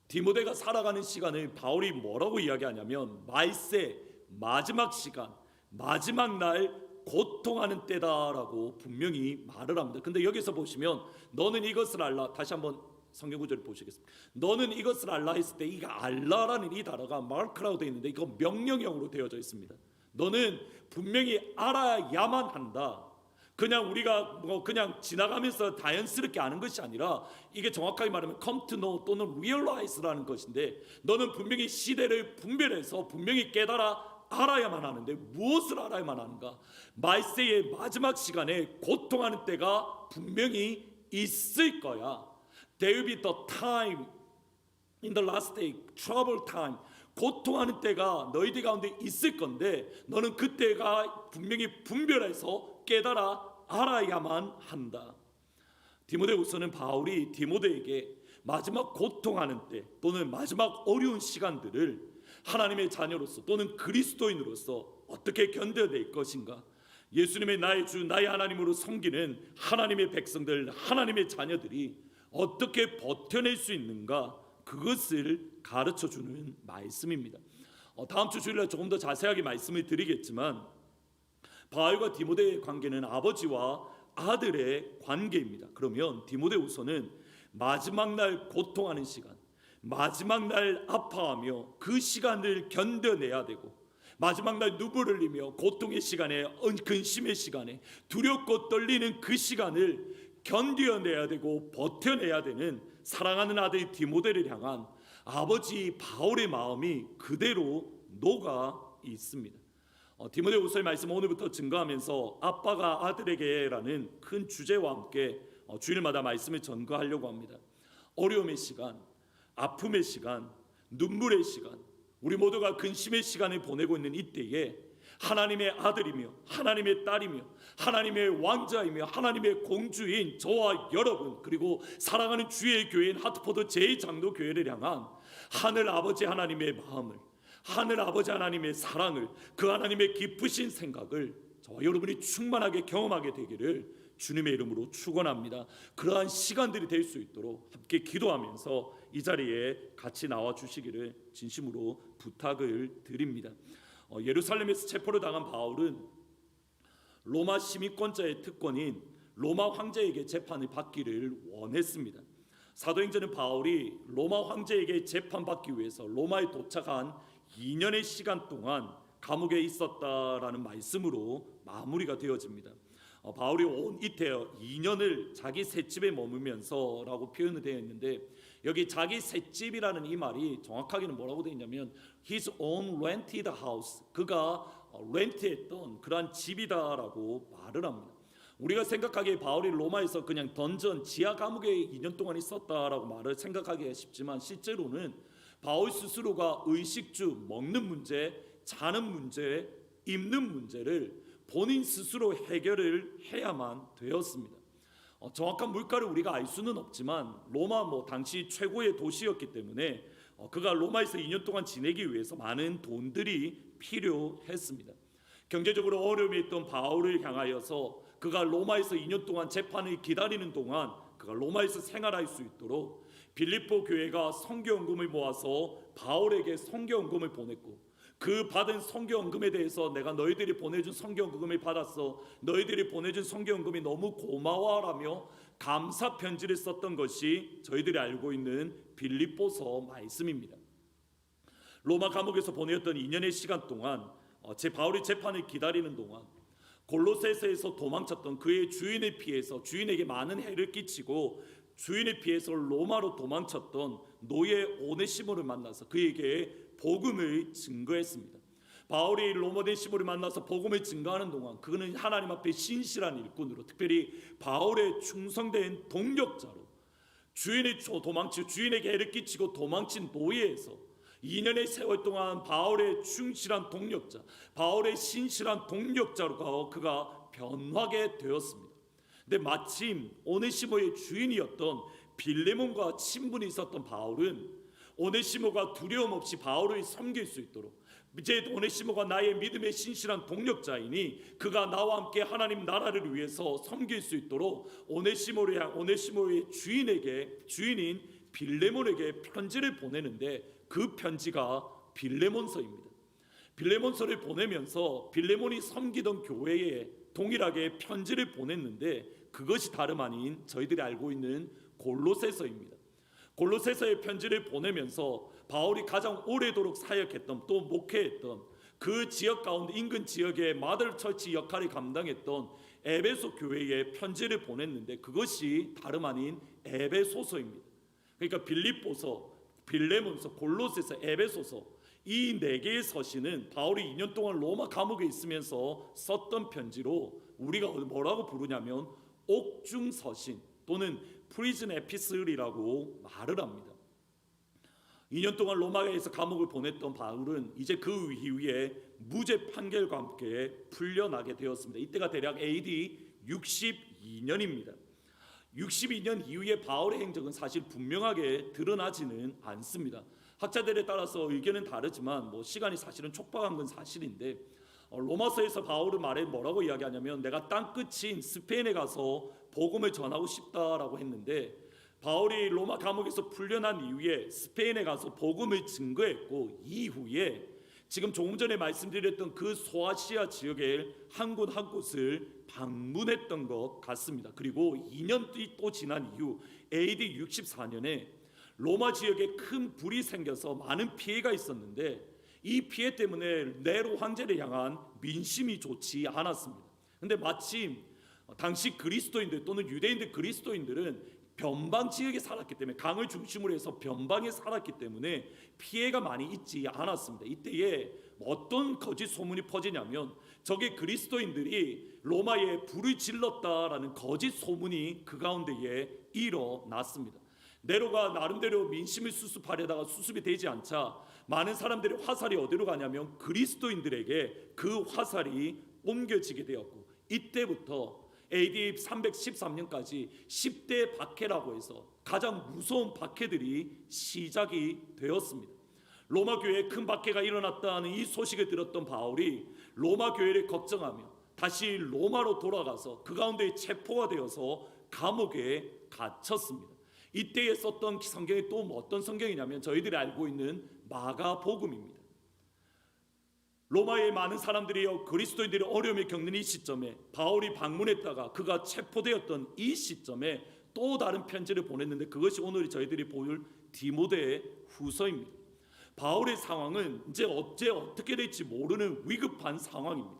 디모데가 살아가는 시간을 바울이 뭐라고 이야기하냐면 말세, 마지막 시간, 마지막 날 고통하는 때다라고 분명히 말을 합니다. 근데 여기서 보시면 너는 이것을 알라, 다시 한번 성경 구절을 보시겠습니다. 너는 이것을 알라 했을 때 이 알라라는 이 단어가 마크라고 되어 있는데 이거 명령형으로 되어져 있습니다. 너는 분명히 알아야만 한다. 그냥 우리가 그냥 지나가면서 자연스럽게 아는 것이 아니라 이게 정확하게 말하면 come to know 또는 realize라는 것인데, 너는 분명히 시대를 분별해서 분명히 깨달아 알아야만 하는데 무엇을 알아야만 하는가? 말세의 마지막 시간에 고통하는 때가 분명히 있을 거야. There will be the time in the last day, trouble time. 고통하는 때가 너희들 가운데 있을 건데 너는 그때가 분명히 분별해서 깨달아 알아야만 한다. 디모데후서는 바울이 디모데에게 마지막 고통하는 때 또는 마지막 어려운 시간들을 하나님의 자녀로서 또는 그리스도인으로서 어떻게 견뎌낼 것인가, 예수님의 나의 주 나의 하나님으로 섬기는 하나님의 백성들, 하나님의 자녀들이 어떻게 버텨낼 수 있는가, 그것을 가르쳐주는 말씀입니다. 다음 주 주일날 조금 더 자세하게 말씀을 드리겠지만 바울과 디모데의 관계는 아버지와 아들의 관계입니다. 그러면 디모데후서는 마지막 날 고통하는 시간, 마지막 날 아파하며 그 시간을 견뎌내야 되고 마지막 날 눈물을 흘리며 고통의 시간에, 근심의 시간에, 두렵고 떨리는 그 시간을 견뎌내야 되고 버텨내야 되는 사랑하는 아들 디모데를 향한 아버지 바울의 마음이 그대로 녹아 있습니다. 디모데후서의 말씀 오늘부터 증거하면서 아빠가 아들에게라는 큰 주제와 함께 주일마다 말씀을 전거하려고 합니다. 어려움의 시간, 아픔의 시간, 눈물의 시간, 우리 모두가 근심의 시간을 보내고 있는 이때에 하나님의 아들이며 하나님의 딸이며 하나님의 왕자이며 하나님의 공주인 저와 여러분, 그리고 사랑하는 주의 교회인 하트포드 제2장로교회를 향한 하늘 아버지 하나님의 마음을, 하늘 아버지 하나님의 사랑을, 그 하나님의 기쁘신 생각을 저와 여러분이 충만하게 경험하게 되기를 주님의 이름으로 축원합니다. 그러한 시간들이 될 수 있도록 함께 기도하면서 이 자리에 같이 나와 주시기를 진심으로 부탁을 드립니다. 예루살렘에서 체포를 당한 바울은 로마 시민권자의 특권인 로마 황제에게 재판을 받기를 원했습니다. 사도행전은 바울이 로마 황제에게 재판받기 위해서 로마에 도착한 2년의 시간 동안 감옥에 있었다라는 말씀으로 마무리가 되어집니다. 바울이 온 이태 2년을 자기 셋집에 머물면서라고 표현이 되어 있는데, 여기 자기 셋집이라는 이 말이 정확하게는 뭐라고 되어 있냐면 his own rented house, 그가 렌트했던 그러한 집이다라고 말을 합니다. 우리가 생각하기에 바울이 로마에서 그냥 던전 지하 감옥에 2년 동안 있었다라고 말을 생각하기가 쉽지만, 실제로는 바울 스스로가 의식주, 먹는 문제, 자는 문제, 입는 문제를 본인 스스로 해결을 해야만 되었습니다. 정확한 물가를 우리가 알 수는 없지만 로마 당시 최고의 도시였기 때문에 그가 로마에서 2년 동안 지내기 위해서 많은 돈들이 필요했습니다. 경제적으로 어려움이 있던 바울을 향하여서 그가 로마에서 2년 동안 재판을 기다리는 동안 그가 로마에서 생활할 수 있도록 빌립보 교회가 선교헌금을 모아서 바울에게 선교헌금을 보냈고, 그 받은 선교헌금에 대해서 내가 너희들이 보내준 선교헌금을 받았어, 너희들이 보내준 선교헌금이 너무 고마워라며 감사 편지를 썼던 것이 저희들이 알고 있는 빌립보서 말씀입니다. 로마 감옥에서 보내었던 2년의 시간 동안 제 바울이 재판을 기다리는 동안 골로새서에서 도망쳤던 그의 주인을 피해서 주인에게 많은 해를 끼치고 주인을 피해서 로마로 도망쳤던 노예 오네시모를 만나서 그에게 복음을 증거했습니다. 바울이 로모네시모를 만나서 복음을 증거하는 동안 그는 하나님 앞에 신실한 일꾼으로, 특별히 바울의 충성된 동력자로, 주인에게 해를 끼치고 도망친 노예에서 2년의 세월 동안 바울의 충실한 동력자, 바울의 신실한 동력자로 그가 변화하게 되었습니다. 근데 마침 오네시모의 주인이었던 빌레몬과 친분이 있었던 바울은 오네시모가 두려움 없이 바울을 섬길 수 있도록, 이제 오네시모가 나의 믿음의 신실한 동력자이니 그가 나와 함께 하나님 나라를 위해서 섬길 수 있도록 오네시모의 주인인 빌레몬에게 편지를 보내는데, 그 편지가 빌레몬서입니다. 빌레몬서를 보내면서 빌레몬이 섬기던 교회에 동일하게 편지를 보냈는데, 그것이 다름 아닌 저희들이 알고 있는 골로새서입니다. 골로새서의 편지를 보내면서 바울이 가장 오래도록 사역했던, 또 목회했던 그 지역 가운데 인근 지역의 마더 처치 역할을 감당했던 에베소 교회에 편지를 보냈는데, 그것이 다름 아닌 에베소서입니다. 그러니까 빌립보서, 빌레몬서, 골로새서, 에베소서, 이 4개의 서신은 바울이 2년 동안 로마 감옥에 있으면서 썼던 편지로 우리가 뭐라고 부르냐면 옥중서신 또는 프리즌 에피슬이라고 말을 합니다. 2년 동안 로마에서 감옥을 보냈던 바울은 이제 그 이후에 무죄 판결과 함께 풀려나게 되었습니다. 이때가 대략 AD 62년입니다. 62년 이후에 바울의 행적은 사실 분명하게 드러나지는 않습니다. 학자들에 따라서 의견은 다르지만 시간이 사실은 촉박한 건 사실인데, 로마서에서 바울은 뭐라고 이야기하냐면 내가 땅끝인 스페인에 가서 복음을 전하고 싶다라고 했는데, 바울이 로마 감옥에서 풀려난 이후에 스페인에 가서 복음을 증거했고, 이후에 지금 조금 전에 말씀드렸던 그 소아시아 지역의 한 곳 한 곳을 방문했던 것 같습니다. 그리고 2년이 또 지난 이후 AD 64년에 로마 지역에 큰 불이 생겨서 많은 피해가 있었는데, 이 피해 때문에 네로 황제를 향한 민심이 좋지 않았습니다. 근데 마침 당시 그리스도인들 또는 유대인들 그리스도인들은 변방 지역에 살았기 때문에, 강을 중심으로 해서 변방에 살았기 때문에 피해가 많이 있지 않았습니다. 이때에 어떤 거짓 소문이 퍼지냐면 저게 그리스도인들이 로마에 불을 질렀다라는 거짓 소문이 그 가운데에 일어났습니다. 네로가 나름대로 민심을 수습하려다가 수습이 되지 않자 많은 사람들의 화살이 어디로 가냐면 그리스도인들에게 그 화살이 옮겨지게 되었고, 이때부터 AD 313년까지 10대 박해라고 해서 가장 무서운 박해들이 시작이 되었습니다. 로마 교회에 큰 박해가 일어났다는 이 소식을 들었던 바울이 로마 교회를 걱정하며 다시 로마로 돌아가서 그 가운데 체포가 되어서 감옥에 갇혔습니다. 이때에 썼던 성경이 또 어떤 성경이냐면 저희들이 알고 있는 마가복음입니다. 로마의 많은 사람들이 그리스도인들이 어려움을 겪는 이 시점에 바울이 방문했다가 그가 체포되었던 이 시점에 또 다른 편지를 보냈는데 그것이 오늘 저희들이 볼 디모데 후서입니다. 바울의 상황은 이제 어떻게 될지 모르는 위급한 상황입니다.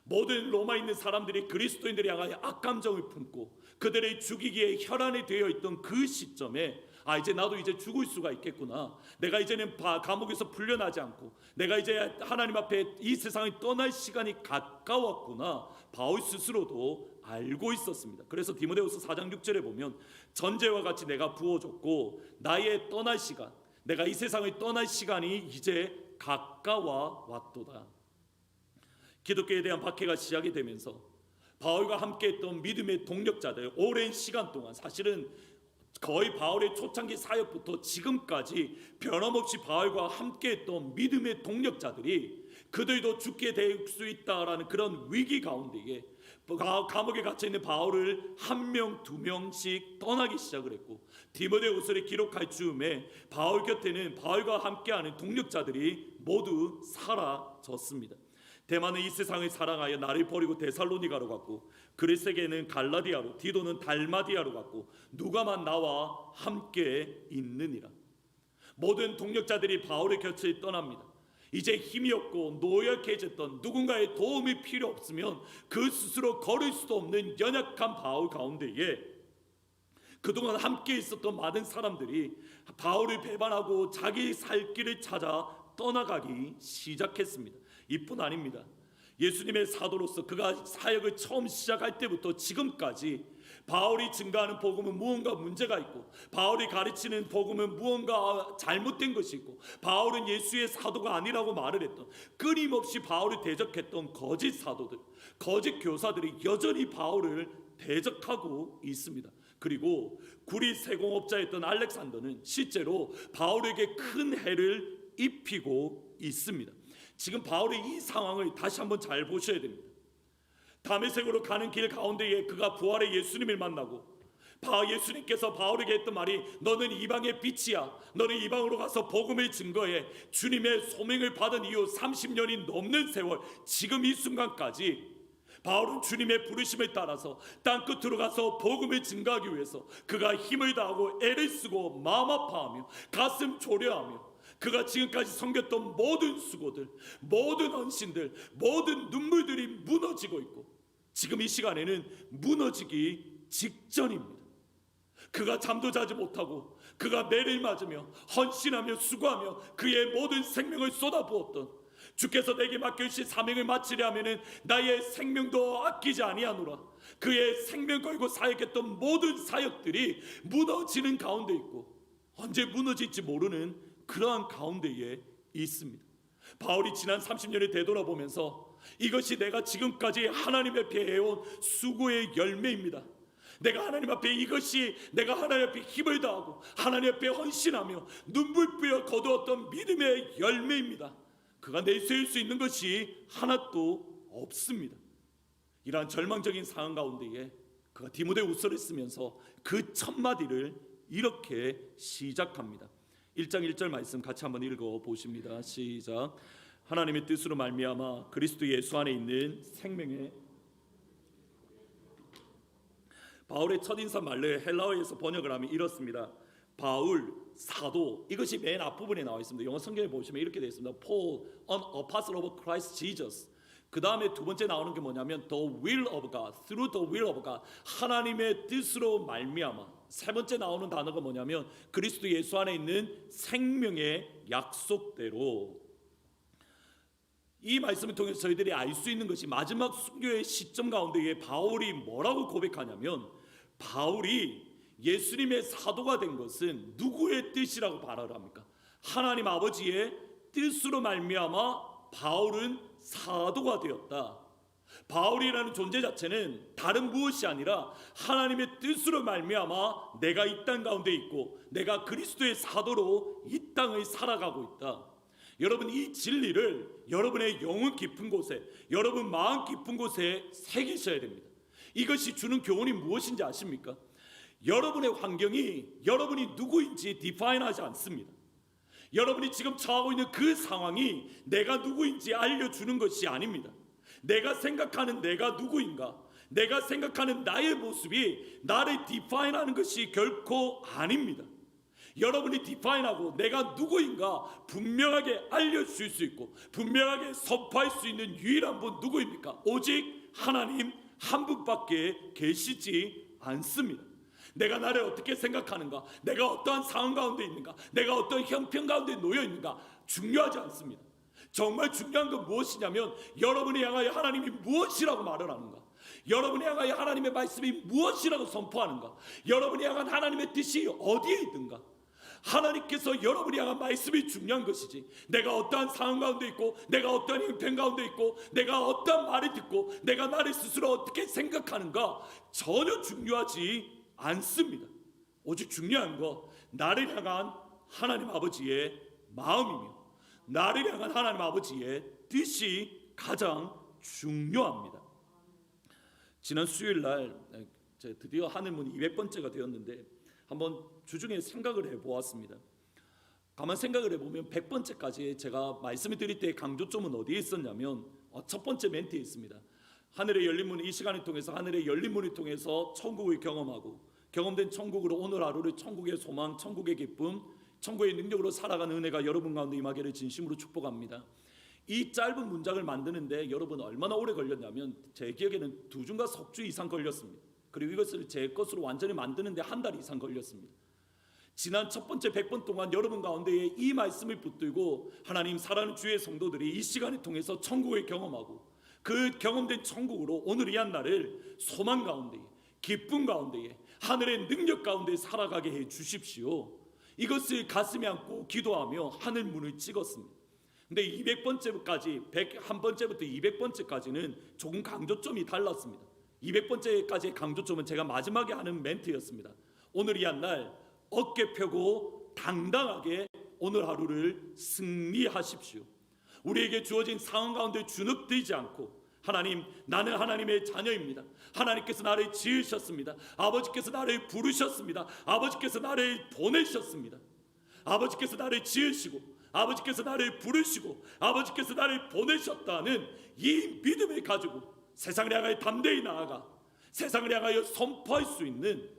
모든 로마에 있는 사람들이 그리스도인들에 향하여 악감정을 품고 그들의 죽이기에 혈안이 되어 있던 그 시점에 이제 나도 이제 죽을 수가 있겠구나, 내가 이제는 감옥에서 풀려나지 않고 내가 이제 하나님 앞에 이 세상을 떠날 시간이 가까웠구나, 바울 스스로도 알고 있었습니다. 그래서 디모데후서 4장 6절에 보면 전제와 같이 내가 부어줬고 나의 떠날 시간, 내가 이 세상을 떠날 시간이 이제 가까워 왔도다. 기독교에 대한 박해가 시작이 되면서 바울과 함께했던 믿음의 동력자들, 오랜 시간 동안 사실은 거의 바울의 초창기 사역부터 지금까지 변함없이 바울과 함께했던 믿음의 동력자들이 그들도 죽게 될 수 있다라는 그런 위기 가운데에 감옥에 갇혀있는 바울을 한 명, 두 명씩 떠나기 시작을 했고, 디모데후서를 기록할 즈음에 바울 곁에는 바울과 함께하는 동력자들이 모두 사라졌습니다. 대만은 이 세상을 사랑하여 나를 버리고 데살로니가로 갔고, 그리스에게는 갈라디아로, 디도는 달마디아로 갔고 누가만 나와 함께 있느니라. 모든 동력자들이 바울의 곁을 떠납니다. 이제 힘이 없고 노약해졌던, 누군가의 도움이 필요 없으면 그 스스로 걸을 수도 없는 연약한 바울 가운데에 그동안 함께 있었던 많은 사람들이 바울을 배반하고 자기 살 길을 찾아 떠나가기 시작했습니다. 이뿐 아닙니다. 예수님의 사도로서 그가 사역을 처음 시작할 때부터 지금까지 바울이 증거하는 복음은 무언가 문제가 있고, 바울이 가르치는 복음은 무언가 잘못된 것이 있고, 바울은 예수의 사도가 아니라고 말을 했던, 끊임없이 바울을 대적했던 거짓 사도들, 거짓 교사들이 여전히 바울을 대적하고 있습니다. 그리고 구리 세공업자였던 알렉산더는 실제로 바울에게 큰 해를 입히고 있습니다. 지금 바울의 이 상황을 다시 한번 잘 보셔야 됩니다. 다메섹으로 가는 길 가운데에 그가 부활의 예수님을 만나고 예수님께서 바울에게 했던 말이 너는 이방의 빛이야, 너는 이방으로 가서 복음을 증거해. 주님의 소명을 받은 이후 30년이 넘는 세월, 지금 이 순간까지 바울은 주님의 부르심을 따라서 땅 끝으로 가서 복음을 증거하기 위해서 그가 힘을 다하고 애를 쓰고 마음 아파하며 가슴 졸여하며 그가 지금까지 섬겼던 모든 수고들, 모든 헌신들, 모든 눈물들이 무너지고 있고 지금 이 시간에는 무너지기 직전입니다. 그가 잠도 자지 못하고 그가 매를 맞으며 헌신하며 수고하며 그의 모든 생명을 쏟아부었던, 주께서 내게 맡겨주신 사명을 마치려 하면은 나의 생명도 아끼지 아니하노라, 그의 생명 걸고 사역했던 모든 사역들이 무너지는 가운데 있고 언제 무너질지 모르는 그러한 가운데에 있습니다. 바울이 지난 30년을 되돌아보면서 이것이 내가 지금까지 하나님 앞에 해온 수고의 열매입니다. 내가 하나님 앞에 이것이 내가 하나님 앞에 힘을 다하고 하나님 앞에 헌신하며 눈물 뿌려 거두었던 믿음의 열매입니다. 그가 내세울 수 있는 것이 하나도 없습니다. 이러한 절망적인 상황 가운데에 그가 디모데후서를 쓰면서 그 첫 마디를 이렇게 시작합니다. 1장 1절 말씀 같이 한번 읽어보십니다. 시작. 하나님의 뜻으로 말미암아 그리스도 예수 안에 있는 생명의, 바울의 첫인사 말로 헬라어에서 번역을 하면 이렇습니다. 바울, 사도, 이것이 맨 앞부분에 나와 있습니다. 영어 성경에 보시면 이렇게 되어 있습니다. Paul, an apostle of Christ Jesus. 그 다음에 두 번째 나오는 게 뭐냐면 The will of God, through the will of God, 하나님의 뜻으로 말미암아. 세 번째 나오는 단어가 뭐냐면 그리스도 예수 안에 있는 생명의 약속대로. 이 말씀을 통해서 저희들이 알 수 있는 것이 마지막 순교의 시점 가운데에 바울이 뭐라고 고백하냐면, 바울이 예수님의 사도가 된 것은 누구의 뜻이라고 말을 합니까? 하나님 아버지의 뜻으로 말미암아 바울은 사도가 되었다. 바울이라는 존재 자체는 다른 무엇이 아니라 하나님의 뜻으로 말미암아 내가 이 땅 가운데 있고 내가 그리스도의 사도로 이 땅을 살아가고 있다. 여러분, 이 진리를 여러분의 영혼 깊은 곳에, 여러분 마음 깊은 곳에 새기셔야 됩니다. 이것이 주는 교훈이 무엇인지 아십니까? 여러분의 환경이 여러분이 누구인지 디파인하지 않습니다. 여러분이 지금 처하고 있는 그 상황이 내가 누구인지 알려주는 것이 아닙니다. 내가 생각하는 내가 누구인가, 내가 생각하는 나의 모습이 나를 디파인하는 것이 결코 아닙니다. 여러분이 디파인하고 내가 누구인가 분명하게 알려줄 수 있고 분명하게 선포할 수 있는 유일한 분 누구입니까? 오직 하나님 한 분밖에 계시지 않습니다. 내가 나를 어떻게 생각하는가, 내가 어떠한 상황 가운데 있는가, 내가 어떤 형편 가운데 놓여 있는가 중요하지 않습니다. 정말 중요한 건 무엇이냐면 여러분이 향하여 하나님이 무엇이라고 말을 하는가, 여러분이 향하여 하나님의 말씀이 무엇이라고 선포하는가, 여러분이 향한 하나님의 뜻이 어디에 있는가. 하나님께서 여러분이 향한 말씀이 중요한 것이지, 내가 어떠한 상황 가운데 있고 내가 어떠한 형편 가운데 있고 내가 어떠한 말을 듣고 내가 나를 스스로 어떻게 생각하는가 전혀 중요하지 않습니다. 오직 중요한 거 나를 향한 하나님 아버지의 마음이며 나를 향한 하나님 아버지의 뜻이 가장 중요합니다. 지난 수요일날 드디어 하늘문 200번째가 되었는데 한번 주중에 생각을 해보았습니다. 가만 생각을 해보면 100번째까지 제가 말씀을 드릴 때의 강조점은 어디에 있었냐면 첫 번째 멘트에 있습니다. 하늘의 열린 문, 이 시간을 통해서 하늘의 열린 문을 통해서 천국을 경험하고 경험된 천국으로 오늘 하루를 천국의 소망, 천국의 기쁨, 천국의 능력으로 살아가는 은혜가 여러분 가운데 임하기를 진심으로 축복합니다. 이 짧은 문장을 만드는데 여러분 얼마나 오래 걸렸냐면 제 기억에는 2주인가 3주 이상 걸렸습니다. 그리고 이것을 제 것으로 완전히 만드는데 1달 이상 걸렸습니다. 지난 첫 번째 100번 동안 여러분 가운데에 이 말씀을 붙들고 하나님 사랑하는 주의 성도들이 이 시간을 통해서 천국을 경험하고 그 경험된 천국으로 오늘 이 한 날을 소망 가운데에, 기쁨 가운데에, 하늘의 능력 가운데 살아가게 해 주십시오. 이것을 가슴에 안고 기도하며 하늘 문을 찍었습니다. 근데 200번째까지 101번째부터 200번째까지는 조금 강조점이 달랐습니다. 200번째까지의 강조점은 제가 마지막에 하는 멘트였습니다. 오늘 이 한 날 어깨 펴고 당당하게 오늘 하루를 승리하십시오. 우리에게 주어진 상황 가운데 주눅들지 않고 하나님, 나는 하나님의 자녀입니다. 하나님께서 나를 지으셨습니다. 아버지께서 나를 부르셨습니다. 아버지께서 나를 보내셨습니다. 아버지께서 나를 지으시고 아버지께서 나를 부르시고 아버지께서 나를 보내셨다는 이 믿음을 가지고 세상을 향하여 담대히 나아가 세상을 향하여 선포할 수 있는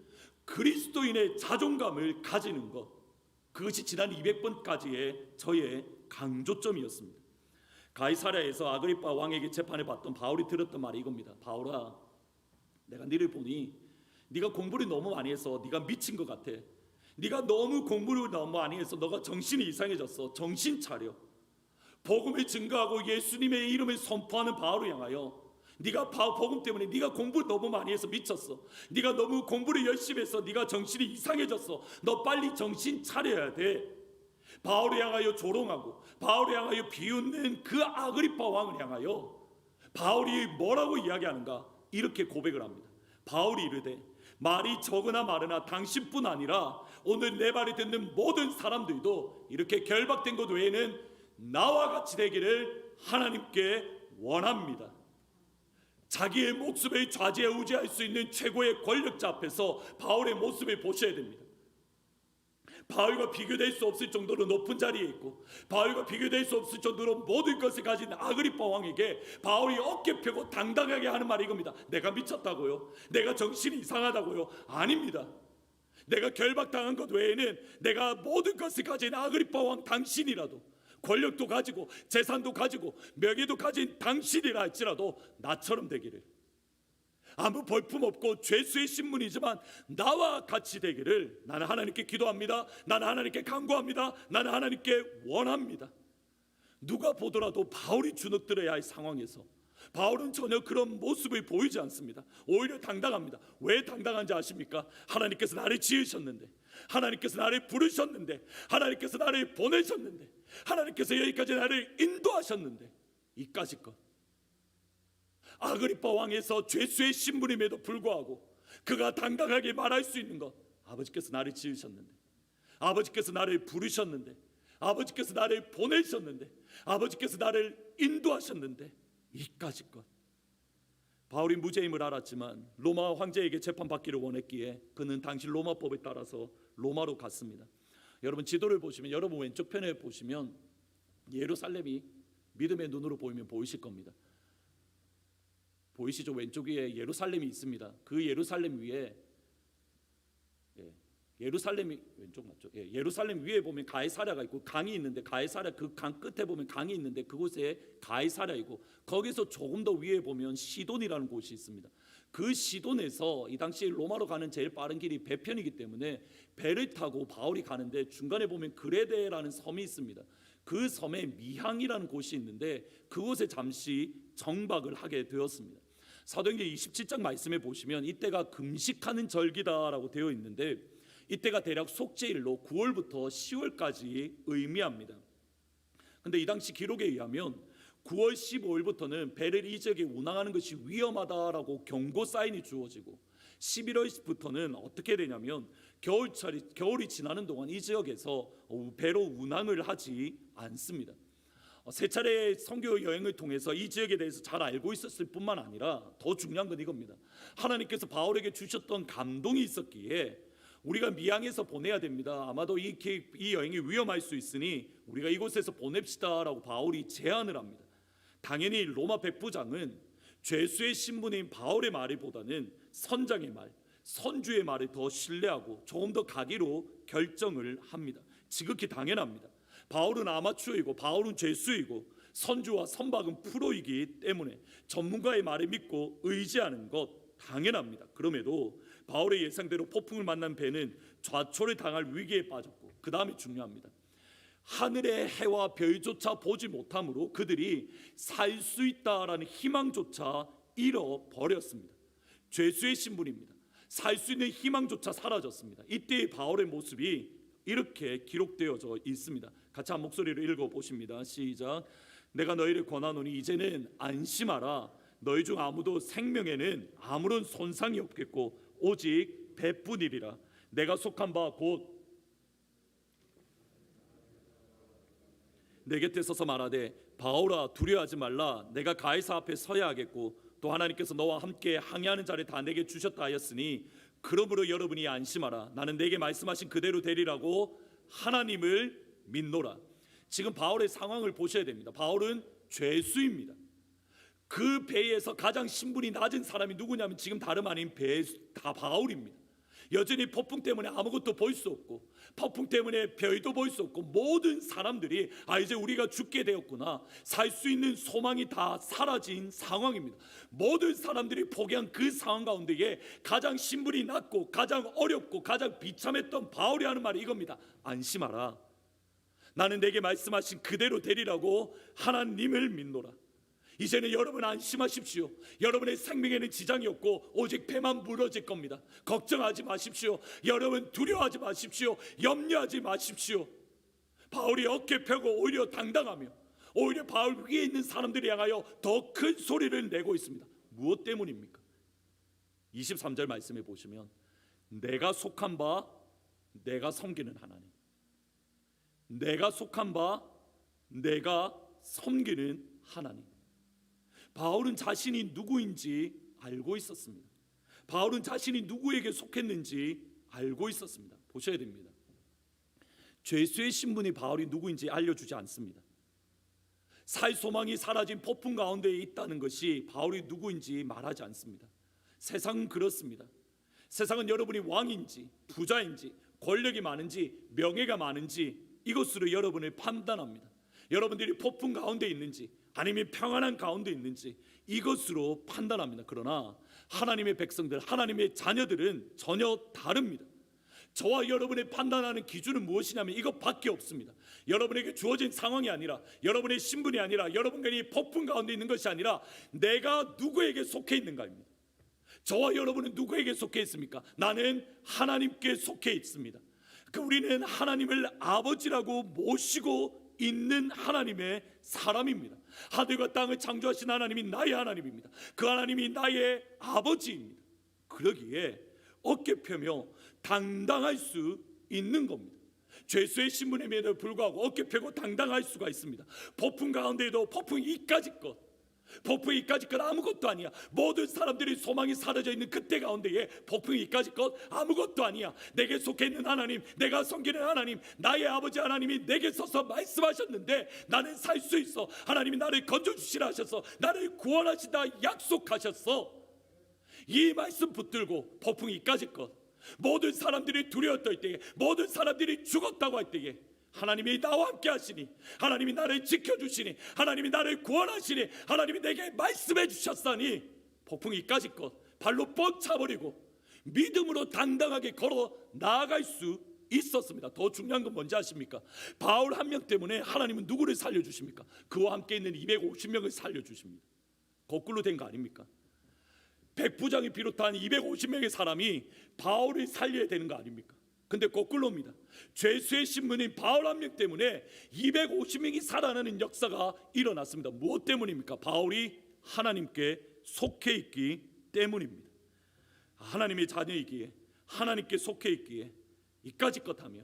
그리스도인의 자존감을 가지는 것, 그것이 지난 200번까지의 저의 강조점이었습니다. 가이사랴에서 아그리파 왕에게 재판을 받던 바울이 들었던 말이 이겁니다. 바울아, 내가 너를 보니 네가 공부를 너무 많이 해서 네가 미친 것 같아. 네가 너무 공부를 너무 많이 해서 너가 정신이 이상해졌어. 정신 차려. 복음을 증거하고 예수님의 이름을 선포하는 바울을 향하여 네가 복음 때문에 네가 공부를 너무 많이 해서 미쳤어. 네가 너무 공부를 열심히 해서 네가 정신이 이상해졌어. 너 빨리 정신 차려야 돼. 바울을 향하여 조롱하고 바울을 향하여 비웃는 그 아그리파 왕을 향하여 바울이 뭐라고 이야기하는가? 이렇게 고백을 합니다. 바울이 이르되 말이 적으나 많으나 당신뿐 아니라 오늘 내 말을 듣는 모든 사람들도 이렇게 결박된 것 외에는 나와 같이 되기를 하나님께 원합니다. 자기의 목숨을 좌지우지할 수 있는 최고의 권력자 앞에서 바울의 모습을 보셔야 됩니다. 바울과 비교될 수 없을 정도로 높은 자리에 있고 바울과 비교될 수 없을 정도로 모든 것을 가진 아그리파 왕에게 바울이 어깨 펴고 당당하게 하는 말이 이겁니다. 내가 미쳤다고요? 내가 정신이 이상하다고요? 아닙니다. 내가 결박당한 것 외에는 내가 모든 것을 가진 아그리파 왕 당신이라도, 권력도 가지고 재산도 가지고 명예도 가진 당신이라 할지라도 나처럼 되기를, 아무 볼품없고 죄수의 신분이지만 나와 같이 되기를 나는 하나님께 기도합니다. 나는 하나님께 간구합니다. 나는 하나님께 원합니다. 누가 보더라도 바울이 주눅들어야 할 상황에서 바울은 전혀 그런 모습을 보이지 않습니다. 오히려 당당합니다. 왜 당당한지 아십니까? 하나님께서 나를 지으셨는데, 하나님께서 나를 부르셨는데, 하나님께서 나를 보내셨는데, 하나님께서 여기까지 나를 인도하셨는데, 이까짓 것, 아그리파 왕에서 죄수의 신분임에도 불구하고 그가 당당하게 말할 수 있는 것, 아버지께서 나를 지으셨는데, 아버지께서 나를 부르셨는데, 아버지께서 나를 보내셨는데, 아버지께서 나를 인도하셨는데, 이까짓 것. 바울이 무죄임을 알았지만 로마 황제에게 재판받기를 원했기에 그는 당시 로마법에 따라서 로마로 갔습니다. 여러분 지도를 보시면, 여러분 왼쪽 편에 보시면 예루살렘이 믿음의 눈으로 보이면 보이실 겁니다. 보이시죠? 왼쪽 위에 예루살렘이 있습니다. 그 예루살렘 위에, 예루살렘이 왼쪽 맞죠? 예루살렘 위에 보면 가이사랴가 있고 강이 있는데, 가이사랴 그 강 끝에 보면 강이 있는데 그곳에 가이사랴이고, 거기서 조금 더 위에 보면 시돈이라는 곳이 있습니다. 그 시돈에서 이 당시 로마로 가는 제일 빠른 길이 배편이기 때문에 배를 타고 바울이 가는데 중간에 보면 그레데라는 섬이 있습니다. 그 섬에 미항이라는 곳이 있는데 그곳에 잠시 정박을 하게 되었습니다. 사도행전 27장 말씀에 보시면 이때가 금식하는 절기다라고 되어 있는데, 이때가 대략 속죄일로 9월부터 10월까지 의미합니다. 근데 이 당시 기록에 의하면 9월 15일부터는 배를 이 지역에 운항하는 것이 위험하다라고 경고 사인이 주어지고, 11월부터는 어떻게 되냐면 겨울이 지나는 동안 이 지역에서 배로 운항을 하지 않습니다. 세 차례의 선교 여행을 통해서 이 지역에 대해서 잘 알고 있었을 뿐만 아니라 더 중요한 건 이겁니다. 하나님께서 바울에게 주셨던 감동이 있었기에 우리가 미항에서 보내야 됩니다. 아마도 이 여행이 위험할 수 있으니 우리가 이곳에서 보냅시다라고 바울이 제안을 합니다. 당연히 로마 백부장은 죄수의 신분인 바울의 말보다는 선장의 말, 선주의 말을 더 신뢰하고 조금 더 가기로 결정을 합니다. 지극히 당연합니다. 바울은 아마추어이고 바울은 죄수이고 선주와 선박은 프로이기 때문에 전문가의 말을 믿고 의지하는 것 당연합니다. 그럼에도 바울의 예상대로 폭풍을 만난 배는 좌초를 당할 위기에 빠졌고, 그 다음이 중요합니다. 하늘의 해와 별조차 보지 못함으로 그들이 살 수 있다라는 희망조차 잃어버렸습니다. 죄수의 신분입니다. 살 수 있는 희망조차 사라졌습니다. 이때의 바울의 모습이 이렇게 기록되어져 있습니다. 같이 한 목소리로 읽어보십니다. 시작. 내가 너희를 권하노니 이제는 안심하라. 너희 중 아무도 생명에는 아무런 손상이 없겠고 오직 배뿐이리라. 내가 속한 바 곧 내 곁에 서서 말하되 바울아 두려워하지 말라. 내가 가이사 앞에 서야 하겠고 또 하나님께서 너와 함께 항해하는 자를 다 내게 주셨다 하였으니 그러므로 여러분이 안심하라. 나는 내게 말씀하신 그대로 되리라고 하나님을 믿노라. 지금 바울의 상황을 보셔야 됩니다. 바울은 죄수입니다. 그 배에서 가장 신분이 낮은 사람이 누구냐면 지금 다름 아닌 다 바울입니다. 여전히 폭풍 때문에 아무것도 볼 수 없고, 폭풍 때문에 별도 볼 수 없고, 모든 사람들이 이제 우리가 죽게 되었구나, 살 수 있는 소망이 다 사라진 상황입니다. 모든 사람들이 포기한 그 상황 가운데에 가장 신분이 낮고 가장 어렵고 가장 비참했던 바울이 하는 말이 이겁니다. 안심하라. 나는 내게 말씀하신 그대로 되리라고 하나님을 믿노라. 이제는 여러분 안심하십시오. 여러분의 생명에는 지장이 없고 오직 배만 무너질 겁니다. 걱정하지 마십시오. 여러분 두려워하지 마십시오. 염려하지 마십시오. 바울이 어깨 펴고 오히려 당당하며 오히려 바울 위에 있는 사람들이 향하여 더 큰 소리를 내고 있습니다. 무엇 때문입니까? 23절 말씀에 보시면 내가 속한 바 내가 섬기는 하나님, 내가 속한 바 내가 섬기는 하나님. 바울은 자신이 누구인지 알고 있었습니다. 바울은 자신이 누구에게 속했는지 알고 있었습니다. 보셔야 됩니다. 죄수의 신분이 바울이 누구인지 알려주지 않습니다. 살 소망이 사라진 폭풍 가운데 있다는 것이 바울이 누구인지 말하지 않습니다. 세상은 그렇습니다. 세상은 여러분이 왕인지 부자인지 권력이 많은지 명예가 많은지 이것으로 여러분을 판단합니다. 여러분들이 폭풍 가운데 있는지 아니면 평안한 가운데 있는지 이것으로 판단합니다. 그러나 하나님의 백성들, 하나님의 자녀들은 전혀 다릅니다. 저와 여러분의 판단하는 기준은 무엇이냐면 이것밖에 없습니다. 여러분에게 주어진 상황이 아니라, 여러분의 신분이 아니라, 여러분과 이 폭풍 가운데 있는 것이 아니라 내가 누구에게 속해 있는가입니다. 저와 여러분은 누구에게 속해 있습니까? 나는 하나님께 속해 있습니다. 우리는 하나님을 아버지라고 모시고 있는 하나님의 사람입니다. 하늘과 땅을 창조하신 하나님이 나의 하나님입니다. 그 하나님이 나의 아버지입니다. 그러기에 어깨 펴며 당당할 수 있는 겁니다. 죄수의 신분임에도 불구하고 어깨 펴고 당당할 수가 있습니다. 폭풍 가운데에도 폭풍 이까짓 것, 폭풍 이까짓 것 아무것도 아니야. 모든 사람들이 소망이 사라져 있는 그때 가운데에 폭풍 이까짓 것 아무것도 아니야. 내게 속해 있는 하나님, 내가 섬기는 하나님, 나의 아버지 하나님이 내게 서서 말씀하셨는데 나는 살 수 있어. 하나님이 나를 건져주시라 하셔서 나를 구원하신다 약속하셨어. 이 말씀 붙들고 폭풍이 이까짓 것, 모든 사람들이 두려웠을 때에, 모든 사람들이 죽었다고 할 때에 하나님이 나와 함께 하시니, 하나님이 나를 지켜주시니, 하나님이 나를 구원하시니, 하나님이 내게 말씀해 주셨으니 폭풍이 이까짓 것 발로 뻗쳐버리고 믿음으로 당당하게 걸어 나아갈 수 있었습니다. 더 중요한 건 뭔지 아십니까? 바울 한 명 때문에 하나님은 누구를 살려주십니까? 그와 함께 있는 250명을 살려주십니다. 거꾸로 된 거 아닙니까? 백부장이 비롯한 250명의 사람이 바울을 살려야 되는 거 아닙니까? 근데 거꾸로입니다. 죄수의 신분인 바울 한 명 때문에 250명이 살아나는 역사가 일어났습니다. 무엇 때문입니까? 바울이 하나님께 속해 있기 때문입니다. 하나님의 자녀이기에, 하나님께 속해 있기에 이까짓 것 하며,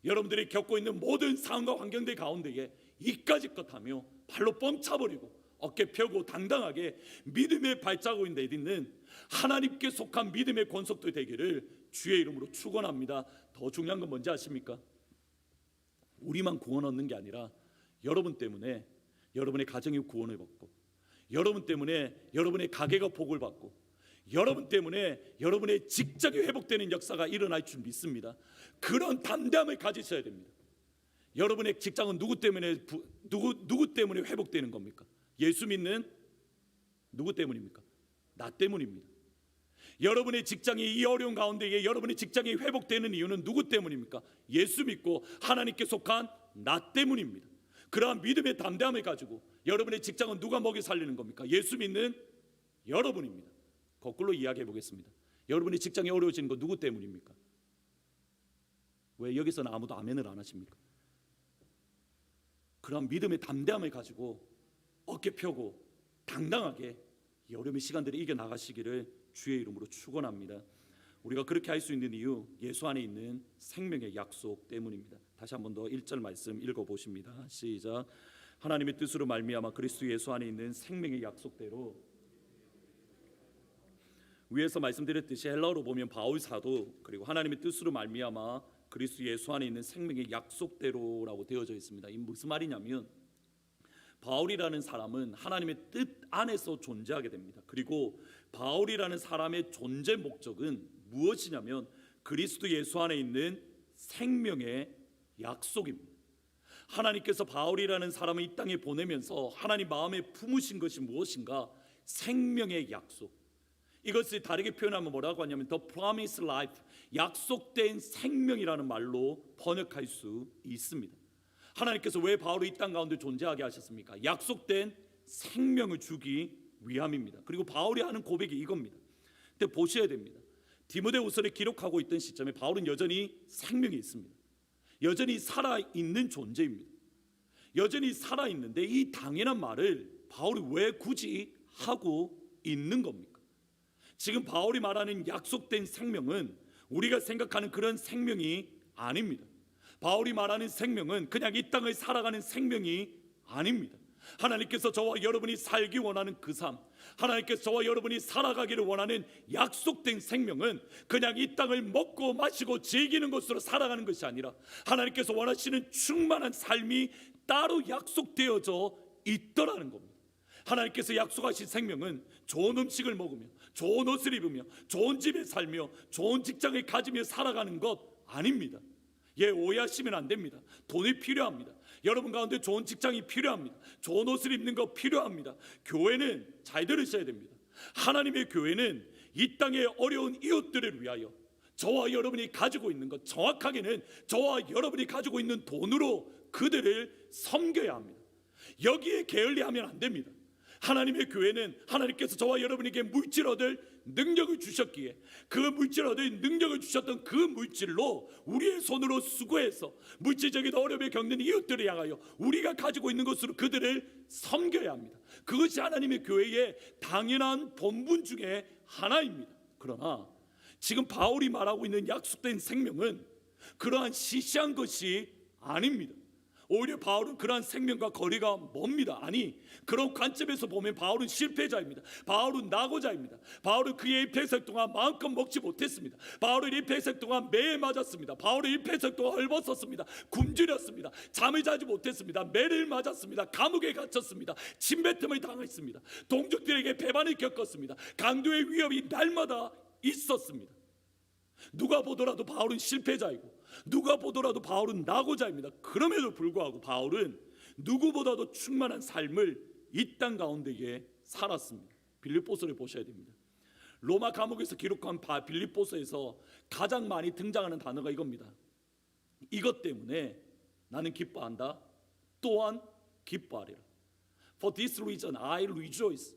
여러분들이 겪고 있는 모든 상황과 환경들 가운데에 이까짓 것 하며 발로 뻥차버리고 어깨 펴고 당당하게 믿음의 발자국을 내딛는 하나님께 속한 믿음의 권속들 되기를 주의 이름으로 축원합니다. 더 중요한 건 뭔지 아십니까? 우리만 구원 얻는 게 아니라 여러분 때문에 여러분의 가정이 구원을 받고, 여러분 때문에 여러분의 가게가 복을 받고, 여러분 때문에 여러분의 직장이 회복되는 역사가 일어날 줄 믿습니다. 그런 담대함을 가지셔야 됩니다. 여러분의 직장은 누구 때문에 회복되는 겁니까? 예수 믿는 누구 때문입니까? 나 때문입니다. 여러분의 직장이 이 어려운 가운데에 여러분의 직장이 회복되는 이유는 누구 때문입니까? 예수 믿고 하나님께 속한 나 때문입니다. 그러한 믿음의 담대함을 가지고 여러분의 직장은 누가 먹여 살리는 겁니까? 예수 믿는 여러분입니다. 거꾸로 이야기해 보겠습니다. 여러분의 직장이 어려워지는 거 누구 때문입니까? 왜 여기서는 아무도 아멘을 안 하십니까? 그러한 믿음의 담대함을 가지고 어깨 펴고 당당하게 이 어려움의 시간들을 이겨나가시기를 주의 이름으로 축원합니다. 우리가 그렇게 할 수 있는 이유, 예수 안에 있는 생명의 약속 때문입니다. 다시 한 번 더 1절 말씀 읽어보십니다. 시작. 하나님의 뜻으로 말미암아 그리스도 예수 안에 있는 생명의 약속대로, 위에서 말씀드렸듯이 헬라어로 보면 바울 사도, 그리고 하나님의 뜻으로 말미암아 그리스도 예수 안에 있는 생명의 약속대로라고 되어져 있습니다. 이 무슨 말이냐면 바울이라는 사람은 하나님의 뜻 안에서 존재하게 됩니다. 그리고 바울이라는 사람의 존재 목적은 무엇이냐면 그리스도 예수 안에 있는 생명의 약속입니다. 하나님께서 바울이라는 사람을 이 땅에 보내면서 하나님 마음에 품으신 것이 무엇인가? 생명의 약속. 이것을 다르게 표현하면 뭐라고 하냐면 The Promised Life, 약속된 생명이라는 말로 번역할 수 있습니다. 하나님께서 왜 바울을 이 땅 가운데 존재하게 하셨습니까? 약속된 생명을 주기 위함입니다. 그리고 바울이 하는 고백이 이겁니다. 근데 보셔야 됩니다. 디모데후서를 기록하고 있던 시점에 바울은 여전히 생명이 있습니다. 여전히 살아있는 존재입니다. 여전히 살아있는데 이 당연한 말을 바울이 왜 굳이 하고 있는 겁니까? 지금 바울이 말하는 약속된 생명은 우리가 생각하는 그런 생명이 아닙니다. 바울이 말하는 생명은 그냥 이 땅을 살아가는 생명이 아닙니다. 하나님께서 저와 여러분이 살기 원하는 그 삶, 하나님께서 저와 여러분이 살아가기를 원하는 약속된 생명은 그냥 이 땅을 먹고 마시고 즐기는 것으로 살아가는 것이 아니라 하나님께서 원하시는 충만한 삶이 따로 약속되어져 있더라는 겁니다. 하나님께서 약속하신 생명은 좋은 음식을 먹으며 좋은 옷을 입으며 좋은 집에 살며 좋은 직장을 가지며 살아가는 것 아닙니다. 오해하시면 안 됩니다. 돈이 필요합니다. 여러분 가운데 좋은 직장이 필요합니다. 좋은 옷을 입는 거 필요합니다. 교회는 잘 들으셔야 됩니다. 하나님의 교회는 이 땅의 어려운 이웃들을 위하여, 저와 여러분이 가지고 있는 것, 정확하게는 저와 여러분이 가지고 있는 돈으로 그들을 섬겨야 합니다. 여기에 게을리하면 안 됩니다. 하나님의 교회는 하나님께서 저와 여러분에게 물질 얻을 능력을 주셨기에 그 물질 얻을 능력을 주셨던 그 물질로 우리의 손으로 수고해서 물질적인 어려움을 겪는 이웃들을 향하여 우리가 가지고 있는 것으로 그들을 섬겨야 합니다. 그것이 하나님의 교회의 당연한 본분 중에 하나입니다. 그러나 지금 바울이 말하고 있는 약속된 생명은 그러한 시시한 것이 아닙니다. 오히려 바울은 그러한 생명과 거리가 멉니다. 아니, 그런 관점에서 보면 바울은 실패자입니다. 바울은 낙오자입니다. 바울은 그의 입회색 동안 마음껏 먹지 못했습니다. 바울은 입회색 동안 매에 맞았습니다. 바울은 입회색 동안 헐벗었습니다. 굶주렸습니다. 잠을 자지 못했습니다. 매를 맞았습니다. 감옥에 갇혔습니다. 침뱉음을 당했습니다. 동족들에게 배반을 겪었습니다. 강도의 위협이 날마다 있었습니다. 누가 보더라도 바울은 실패자이고 누가 보더라도 바울은 낙오자입니다. 그럼에도 불구하고 바울은 누구보다도 충만한 삶을 이 땅 가운데에 살았습니다. 빌립보서를 보셔야 됩니다. 로마 감옥에서 기록한 빌립보서에서 가장 많이 등장하는 단어가 이겁니다. 이것 때문에 나는 기뻐한다. 또한 기뻐하리라. For this reason I rejoice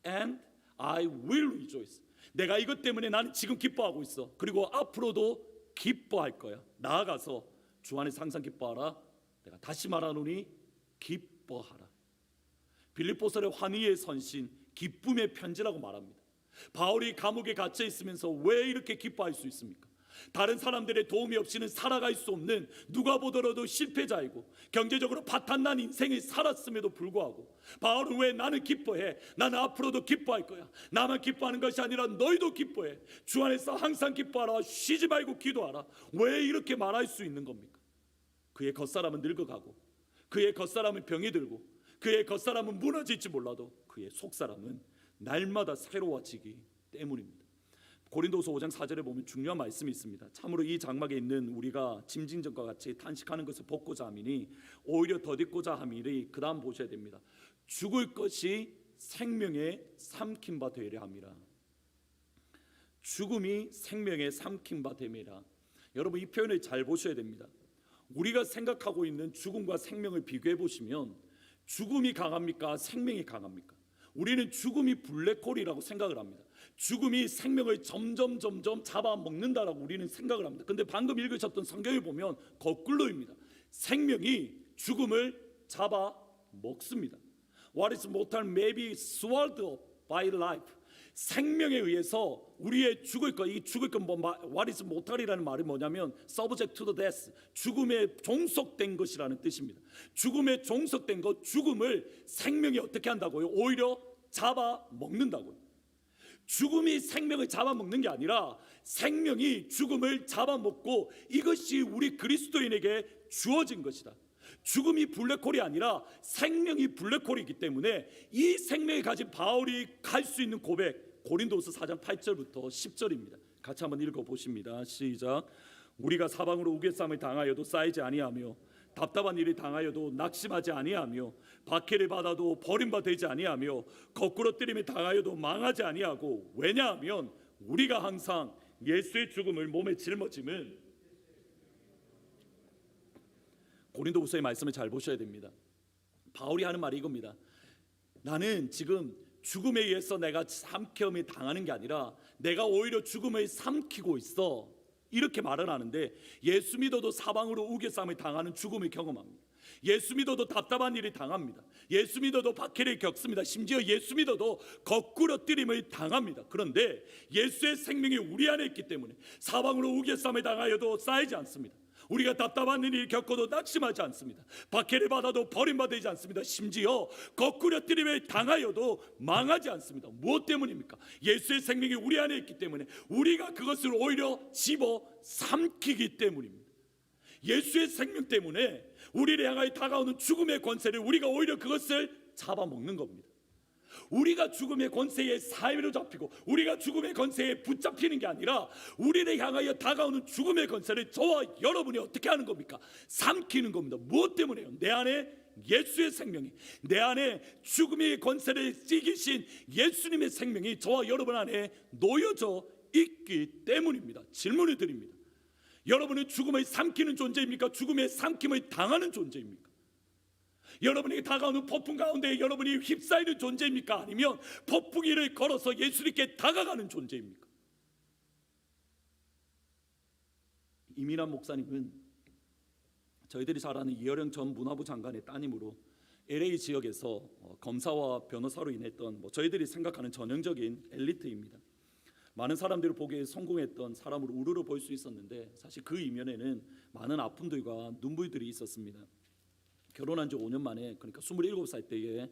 and I will rejoice. 내가 이것 때문에 나는 지금 기뻐하고 있어. 그리고 앞으로도 기뻐할 거야. 나아가서 주 안에서 항상 기뻐하라. 내가 다시 말하노니 기뻐하라. 빌립보서의 환희의 선신, 기쁨의 편지라고 말합니다. 바울이 감옥에 갇혀 있으면서 왜 이렇게 기뻐할 수 있습니까? 다른 사람들의 도움이 없이는 살아갈 수 없는, 누가 보더라도 실패자이고 경제적으로 파탄난 인생을 살았음에도 불구하고 바울은 왜 나는 기뻐해? 나는 앞으로도 기뻐할 거야. 나만 기뻐하는 것이 아니라 너희도 기뻐해. 주 안에서 항상 기뻐하라. 쉬지 말고 기도하라. 왜 이렇게 말할 수 있는 겁니까? 그의 겉사람은 늙어가고 그의 겉사람은 병이 들고 그의 겉사람은 무너질지 몰라도 그의 속사람은 날마다 새로워지기 때문입니다. 고린도서 5장 4절에 보면 중요한 말씀이 있습니다. 참으로 이 장막에 있는 우리가 짐진전과 같이 탄식하는 것을 벗고자 함이니 오히려 더디고자 함이니 그 다음 보셔야 됩니다. 죽을 것이 생명에 삼킨 바 되려 함이라. 죽음이 생명에 삼킨 바 됨이라. 여러분 이 표현을 잘 보셔야 됩니다. 우리가 생각하고 있는 죽음과 생명을 비교해 보시면 죽음이 강합니까? 생명이 강합니까? 우리는 죽음이 블랙홀이라고 생각을 합니다. 죽음이 생명을 점점 잡아먹는다라고 우리는 생각을 합니다. 근데 방금 읽으셨던 성경을 보면 거꾸로입니다. 생명이 죽음을 잡아먹습니다. What is mortal may be swallowed up by life. 생명에 의해서 우리의 죽을 것, 이 죽을 것, what is mortal이라는 말이 뭐냐면 subject to the death, 죽음에 종속된 것이라는 뜻입니다. 죽음에 종속된 것, 죽음을 생명이 어떻게 한다고요? 오히려 잡아먹는다고요. 죽음이 생명을 잡아먹는 게 아니라 생명이 죽음을 잡아먹고 이것이 우리 그리스도인에게 주어진 것이다. 죽음이 블랙홀이 아니라 생명이 블랙홀이기 때문에 이 생명이 가진 바울이 갈 수 있는 고백, 고린도서 4장 8절부터 10절입니다. 같이 한번 읽어보십니다. 시작. 우리가 사방으로 우겨쌈을 당하여도 쌓이지 아니하며 답답한 일이 당하여도 낙심하지 아니하며 박해를 받아도 버림받지 아니하며 거꾸로 때림을 당하여도 망하지 아니하고, 왜냐하면 우리가 항상 예수의 죽음을 몸에 짊어짐은, 고린도후서의 말씀을 잘 보셔야 됩니다. 바울이 하는 말이 이겁니다. 나는 지금 죽음에 의해서 내가 삼킴을 당하는 게 아니라 내가 오히려 죽음을 삼키고 있어, 이렇게 말을 하는데, 예수 믿어도 사방으로 우겨쌈을 당하는 죽음을 경험합니다. 예수 믿어도 답답한 일을 당합니다. 예수 믿어도 박해를 겪습니다. 심지어 예수 믿어도 거꾸로 뜨림을 당합니다. 그런데 예수의 생명이 우리 안에 있기 때문에 사방으로 우겨쌈을 당하여도 쌓이지 않습니다. 우리가 답답한 일을 겪어도 낙심하지 않습니다. 박해를 받아도 버림받지 않습니다. 심지어 거꾸로 뜨림을 당하여도 망하지 않습니다. 무엇 때문입니까? 예수의 생명이 우리 안에 있기 때문에 우리가 그것을 오히려 집어 삼키기 때문입니다. 예수의 생명 때문에 우리를 향하여 다가오는 죽음의 권세를 우리가 오히려 그것을 잡아먹는 겁니다. 우리가 죽음의 권세에 사회로 잡히고 우리가 죽음의 권세에 붙잡히는 게 아니라 우리를 향하여 다가오는 죽음의 권세를 저와 여러분이 어떻게 하는 겁니까? 삼키는 겁니다. 무엇 때문에요? 내 안에 예수의 생명이, 내 안에 죽음의 권세를 이기신 예수님의 생명이 저와 여러분 안에 놓여져 있기 때문입니다. 질문을 드립니다. 여러분은 죽음을 삼키는 존재입니까? 죽음의 삼킴을 당하는 존재입니까? 여러분에게 다가오는 폭풍 가운데 여러분이 휩싸이는 존재입니까? 아니면 폭풍이를 걸어서 예수님께 다가가는 존재입니까? 이민환 목사님은 저희들이 잘 아는 이어령 전 문화부 장관의 따님으로 LA 지역에서 검사와 변호사로 일했던 저희들이 생각하는 전형적인 엘리트입니다. 많은 사람들이 보기에 성공했던 사람으로 우르르 볼 수 있었는데 사실 그 이면에는 많은 아픔들과 눈물들이 있었습니다. 결혼한 지 5년 만에, 그러니까 27살 때에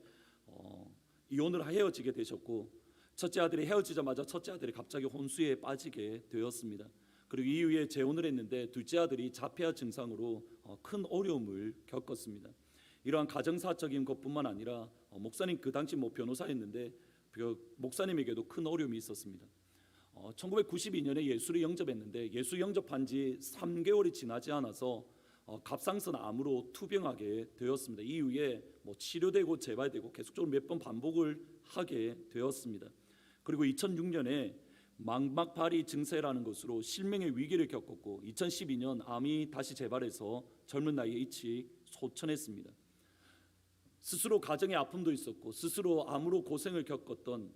이혼을 헤어지게 되셨고, 첫째 아들이 헤어지자마자 첫째 아들이 갑자기 혼수에 빠지게 되었습니다. 그리고 이후에 재혼을 했는데 둘째 아들이 자폐아 증상으로 큰 어려움을 겪었습니다. 이러한 가정사적인 것뿐만 아니라 목사님 그 당시 변호사였는데 목사님에게도 큰 어려움이 있었습니다. 1992년에 예수를 영접했는데 예수 영접한 지 3개월이 지나지 않아서 갑상선 암으로 투병하게 되었습니다. 이후에 치료되고 재발되고 계속적으로 몇 번 반복을 하게 되었습니다. 그리고 2006년에 망막파리 증세라는 것으로 실명의 위기를 겪었고 2012년 암이 다시 재발해서 젊은 나이에 일찍 소천했습니다. 스스로 가정의 아픔도 있었고 스스로 암으로 고생을 겪었던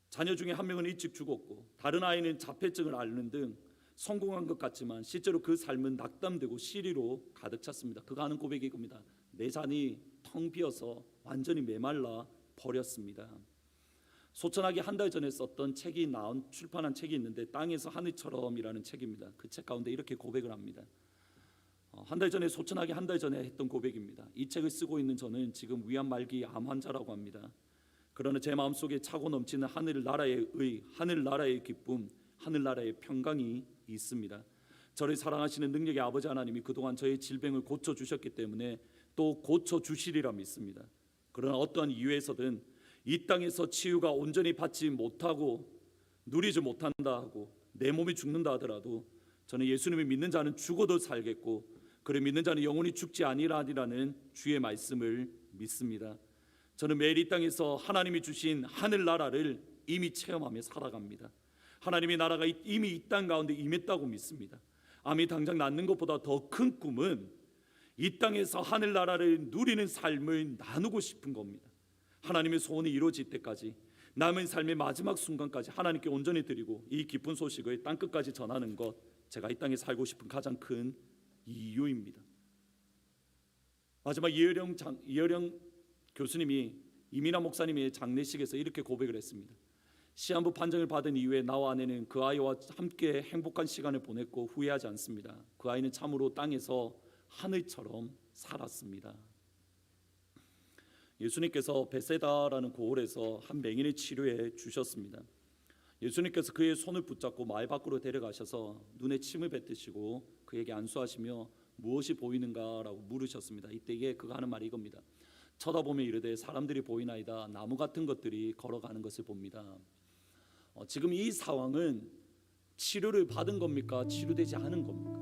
자녀 중에 한 명은 일찍 죽었고 다른 아이는 자폐증을 앓는 등 성공한 것 같지만 실제로 그 삶은 낙담되고 시리로 가득 찼습니다. 그가 하는 고백이 이겁니다. 내 잔이 텅 비어서 완전히 메말라 버렸습니다. 소천하기 한 달 전에 썼던 책이 출판한 책이 있는데 땅에서 하늘처럼이라는 책입니다. 그 책 가운데 이렇게 고백을 합니다. 한 달 전에 소천하기 한 달 전에 했던 고백입니다. 이 책을 쓰고 있는 저는 지금 위암 말기 암 환자라고 합니다. 그러나 제 마음속에 차고 넘치는 하늘나라의 기쁨, 하늘나라의 평강이 있습니다. 저를 사랑하시는 능력의 아버지 하나님이 그동안 저의 질병을 고쳐주셨기 때문에 또 고쳐주시리라 믿습니다. 그러나 어떠한 이유에서든 이 땅에서 치유가 온전히 받지 못하고 누리지 못한다 하고 내 몸이 죽는다 하더라도 저는 예수님을 믿는 자는 죽어도 살겠고 그를 믿는 자는 영원히 죽지 아니라는 주의 말씀을 믿습니다. 저는 매일 이 땅에서 하나님이 주신 하늘나라를 이미 체험하며 살아갑니다. 하나님의 나라가 이미 이 땅 가운데 임했다고 믿습니다. 암이 당장 낫는 것보다 더 큰 꿈은 이 땅에서 하늘나라를 누리는 삶을 나누고 싶은 겁니다. 하나님의 소원이 이루어질 때까지 남은 삶의 마지막 순간까지 하나님께 온전히 드리고 이 기쁜 소식을 땅끝까지 전하는 것, 제가 이 땅에 살고 싶은 가장 큰 이유입니다. 마지막 이어령 교수님이 이민환 목사님의 장례식에서 이렇게 고백을 했습니다. 시한부 판정을 받은 이후에 나와 아내는 그 아이와 함께 행복한 시간을 보냈고 후회하지 않습니다. 그 아이는 참으로 땅에서 하늘처럼 살았습니다. 예수님께서 베세다라는 고을에서 한 맹인을 치료해 주셨습니다. 예수님께서 그의 손을 붙잡고 마을 밖으로 데려가셔서 눈에 침을 뱉으시고 그에게 안수하시며 무엇이 보이는가라고 물으셨습니다. 이때에 그가 하는 말이 이겁니다. 쳐다보며 이르되 사람들이 보이나이다. 나무 같은 것들이 걸어가는 것을 봅니다. 지금 이 상황은 치료를 받은 겁니까? 치료되지 않은 겁니까?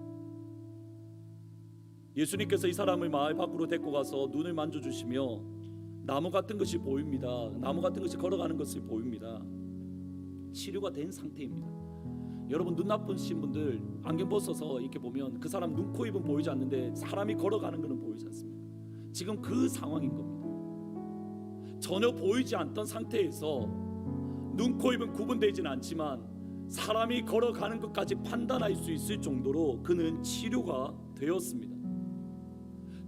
예수님께서 이 사람을 마을 밖으로 데리고 가서 눈을 만져주시며 나무 같은 것이 보입니다. 나무 같은 것이 걸어가는 것을 보입니다. 치료가 된 상태입니다. 여러분 눈 나쁘신 분들 안경 벗어서 이렇게 보면 그 사람 눈, 코, 입은 보이지 않는데 사람이 걸어가는 것은 보이지 않습니다. 지금 그 상황인 겁니다. 전혀 보이지 않던 상태에서 눈, 코, 입은 구분되지는 않지만 사람이 걸어가는 것까지 판단할 수 있을 정도로 그는 치료가 되었습니다.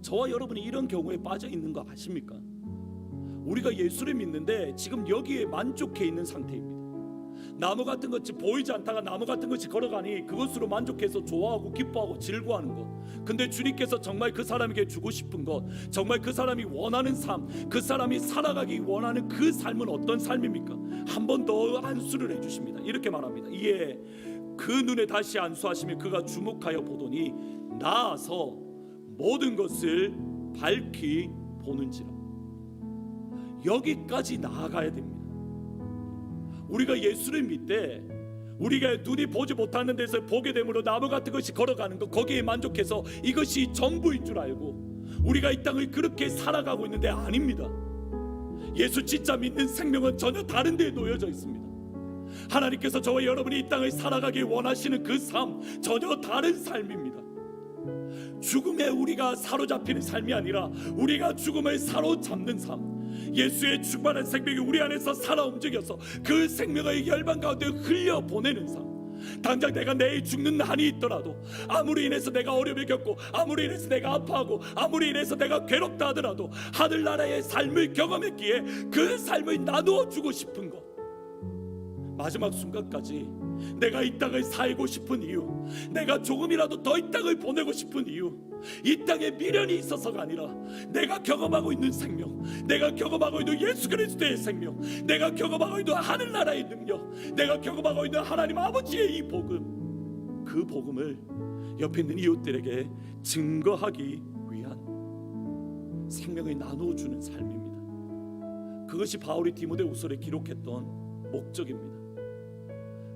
저와 여러분이 이런 경우에 빠져 있는 거 아십니까? 우리가 예수를 믿는데 지금 여기에 만족해 있는 상태입니다. 나무 같은 것이 보이지 않다가 나무 같은 것이 걸어가니 그것으로 만족해서 좋아하고 기뻐하고 즐거워하는 것. 근데 주님께서 정말 그 사람에게 주고 싶은 것, 정말 그 사람이 원하는 삶, 그 사람이 살아가기 원하는 그 삶은 어떤 삶입니까? 한 번 더 안수를 해주십니다. 이렇게 말합니다. 이에 그 눈에 다시 안수하시며 그가 주목하여 보더니 나아서 모든 것을 밝히 보는지라. 여기까지 나아가야 됩니다. 우리가 예수를 믿되 우리가 눈이 보지 못하는 데서 보게 됨으로 나무 같은 것이 걸어가는 것, 거기에 만족해서 이것이 전부인 줄 알고 우리가 이 땅을 그렇게 살아가고 있는데 아닙니다. 예수 진짜 믿는 생명은 전혀 다른 데에 놓여져 있습니다. 하나님께서 저와 여러분이 이 땅을 살아가기 원하시는 그 삶, 전혀 다른 삶입니다. 죽음에 우리가 사로잡히는 삶이 아니라 우리가 죽음을 사로잡는 삶, 예수의 충만한 생명이 우리 안에서 살아 움직여서 그 생명을 열방 가운데 흘려보내는 삶. 당장 내가 내일 죽는 한이 있더라도, 아무리 인해서 내가 어려움을 겪고, 아무리 인해서 내가 아파하고, 아무리 인해서 내가 괴롭다 하더라도 하늘나라의 삶을 경험했기에 그 삶을 나누어 주고 싶은 것, 마지막 순간까지 내가 이 땅을 살고 싶은 이유, 내가 조금이라도 더 이 땅을 보내고 싶은 이유, 이 땅에 미련이 있어서가 아니라 내가 경험하고 있는 생명, 내가 경험하고 있는 예수 그리스도의 생명, 내가 경험하고 있는 하늘나라의 능력, 내가 경험하고 있는 하나님 아버지의 이 복음, 그 복음을 옆에 있는 이웃들에게 증거하기 위한 생명을 나누어주는 삶입니다. 그것이 바울이 디모데후서를 기록했던 목적입니다.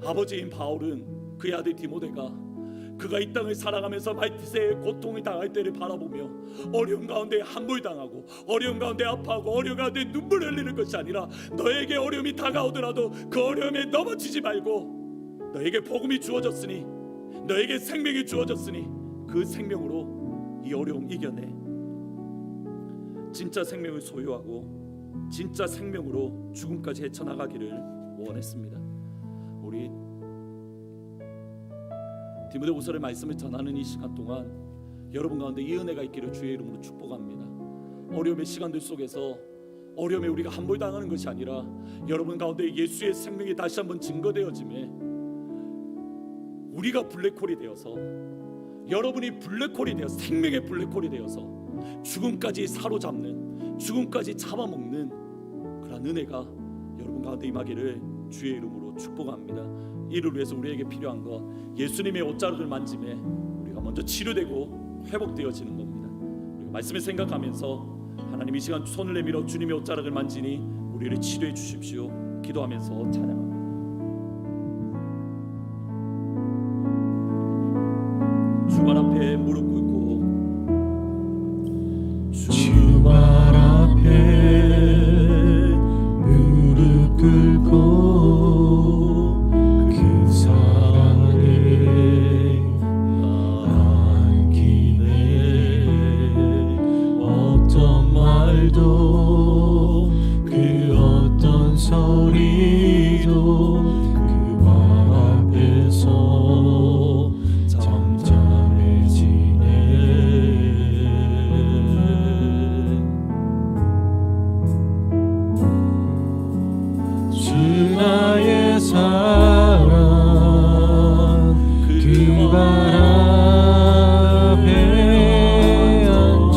아버지인 바울은 그의 아들 디모데가 그가 이 땅을 살아가면서 말티세의 고통을 당할 때를 바라보며 어려움 가운데 함몰당하고, 어려움 가운데 아파하고, 어려움 가운데 눈물을 흘리는 것이 아니라 너에게 어려움이 다가오더라도 그 어려움에 넘어지지 말고, 너에게 복음이 주어졌으니, 너에게 생명이 주어졌으니 그 생명으로 이 어려움 이겨내 진짜 생명을 소유하고 진짜 생명으로 죽음까지 헤쳐나가기를 원했습니다. 우리 디모데후서의 말씀을 전하는 이 시간 동안 여러분 가운데 이 은혜가 있기를 주의 이름으로 축복합니다. 어려움의 시간들 속에서 어려움에 우리가 함몰당하는 것이 아니라 여러분 가운데 예수의 생명이 다시 한번 증거되어짐에 우리가 블랙홀이 되어서, 여러분이 블랙홀이 되어서, 생명의 블랙홀이 되어서 죽음까지 사로잡는, 죽음까지 잡아먹는 그런 은혜가 여러분 가운데 임하기를 주의 이름으로 축복합니다. 이를 위해서 우리에게 필요한 것, 예수님의 옷자락을 만짐에 우리가 먼저 치료되고 회복되어지는 겁니다. 우리가 말씀을 생각하면서 하나님 이 시간 손을 내밀어 주님의 옷자락을 만지니 우리를 치료해 주십시오. 기도하면서 찬양합니다. 주발 앞에 무릎 꿇고, 주발 앞에 무릎 꿇고 그 사랑에 안기네. 어떤 말도 그 어떤 소리도 그 말 앞에서 잠잠해지네. 주 나의 사랑 그 발 앞에 앉아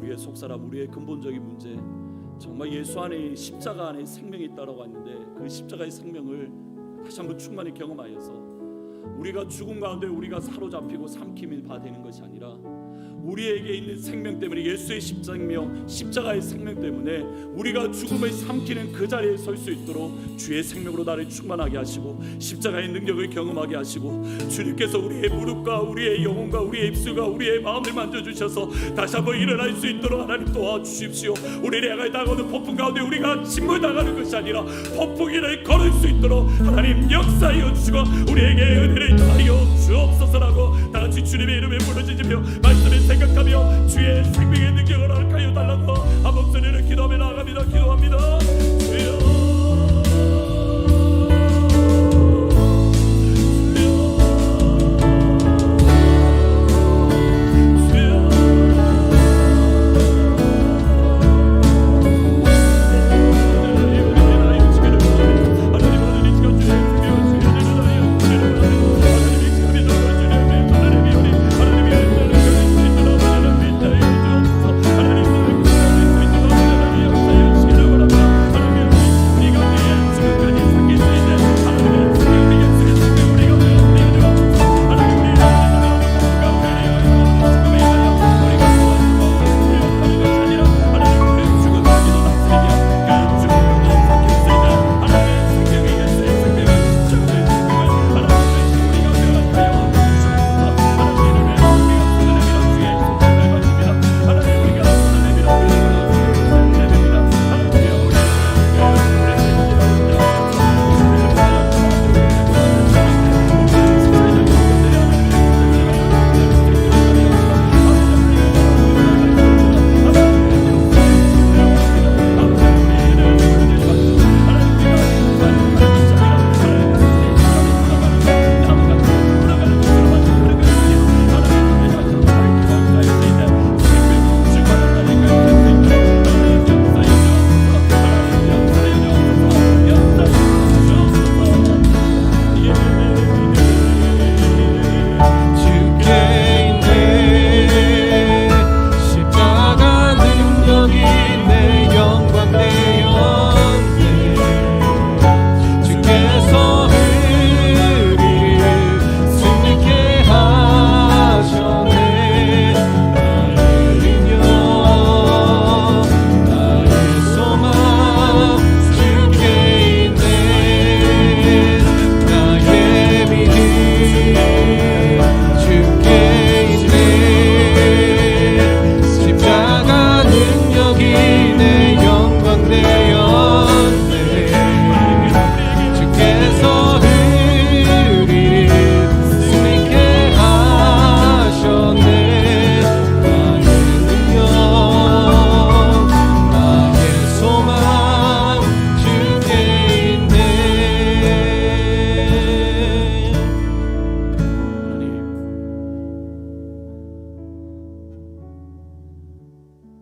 우리의 속사람, 우리의 근본적인 문제, 정말 예수 안에 십자가 안에 생명이 있다라고 했는데 그 십자가의 생명을 다시 한번 충만히 경험하여서 우리가 죽음 가운데 우리가 사로잡히고 삼킴을 받는 것이 아니라 우리에게 있는 생명 때문에, 예수의 십자가의 생명 때문에 우리가 죽음을 삼키는 그 자리에 설 수 있도록 주의 생명으로 나를 충만하게 하시고 십자가의 능력을 경험하게 하시고, 주님께서 우리의 무릎과 우리의 영혼과 우리의 입술과 우리의 마음을 만져주셔서 다시 한번 일어날 수 있도록 하나님 도와주십시오. 우리를 향해 다가오는 폭풍 가운데 우리가 침몰당하는 것이 아니라 폭풍이를 걸을 수 있도록 하나님 역사하여 주시고 우리에게 은혜를 더하여 주옵소서라고 다같이 주님의 이름을 부르짖으며 말씀을 생각하며 주의 생명의 능력을 허락하여 달라고 한 목소리를 기도하며 나아갑니다. 기도합니다. 주여,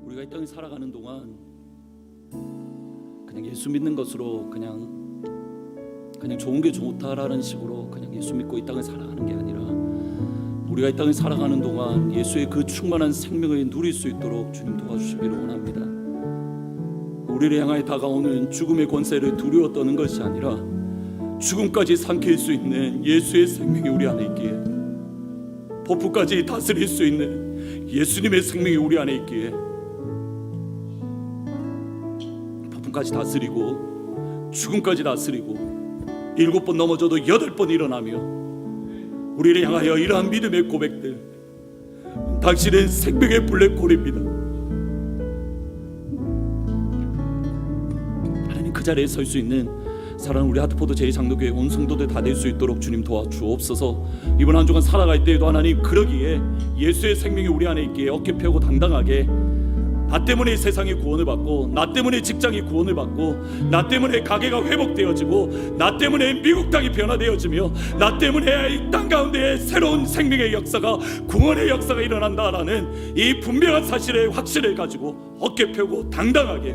우리가 이 땅에 살아가는 동안 그냥 예수 믿는 것으로 그냥 좋은 게 좋다라는 식으로 그냥 예수 믿고 이 땅을 살아가는 게 아니라 우리가 이 땅을 살아가는 동안 예수의 그 충만한 생명을 누릴 수 있도록 주님 도와주시기를 원합니다. 우리를 향하여 다가오는 죽음의 권세를 두려워 떠는 것이 아니라 죽음까지 삼킬 수 있는 예수의 생명이 우리 안에 있기에, 폭풍까지 다스릴 수 있는 예수님의 생명이 우리 안에 있기에, 폭풍까지 다스리고 죽음까지 다스리고 7번 넘어져도 8번 일어나며 우리를 향하여 이러한 믿음의 고백들, 당신은 생명의 블랙홀입니다. 하나님 그 자리에 설 수 있는 사랑하는 우리 하트포드 제2장로교회 온 성도들 다 될 수 있도록 주님 도와주옵소서. 이번 한 주간 살아갈 때에도 하나님 그러기에 예수의 생명이 우리 안에 있기에 어깨 펴고 당당하게, 나 때문에 세상이 구원을 받고, 나 때문에 직장이 구원을 받고, 나 때문에 가게가 회복되어지고, 나 때문에 미국 땅이 변화되어지며, 나 때문에 이 땅 가운데 새로운 생명의 역사가, 구원의 역사가 일어난다라는 이 분명한 사실의 확신을 가지고 어깨 펴고 당당하게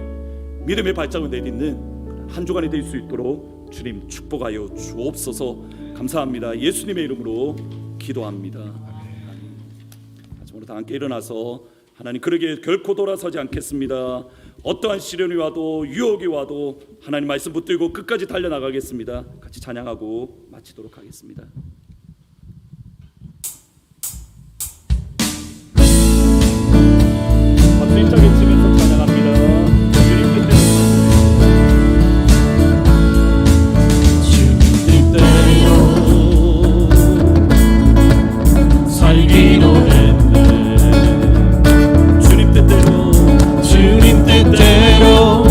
믿음의 발장을 내딛는 한 주간이 될 수 있도록 주님 축복하여 주옵소서. 감사합니다. 예수님의 이름으로 기도합니다. 마지막으로 다 함께 일어나서 하나님 그러기에 결코 돌아서지 않겠습니다. 어떠한 시련이 와도 유혹이 와도 하나님 말씀 붙들고 끝까지 달려나가겠습니다. 같이 찬양하고 마치도록 하겠습니다. 박수 힘차게 치면서 찬양합니다. 주님 뜻대로 살기로 했네. 주님 뜻대로 주님 뜻대로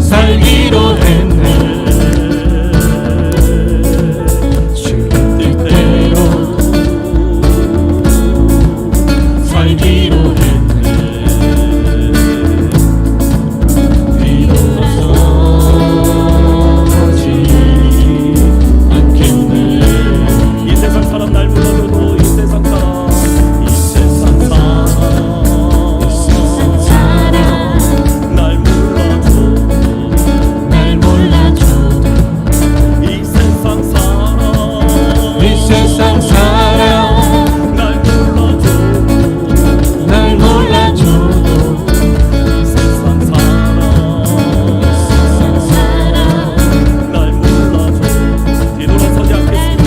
살기로 했네. 주님 뜻대로 살기로 했네. 뒤돌아서지 않겠네. 이 세상 사람 날 불러줘도 이 세상 사람 이 세상 사람 날 몰라줘도 날 몰라줘도 이 세상 사람 이 세상 사람 날 몰라줘도 날 몰라줘도 이 세상 사람 날 몰라줘도 뒤돌아서지 않겠습니다.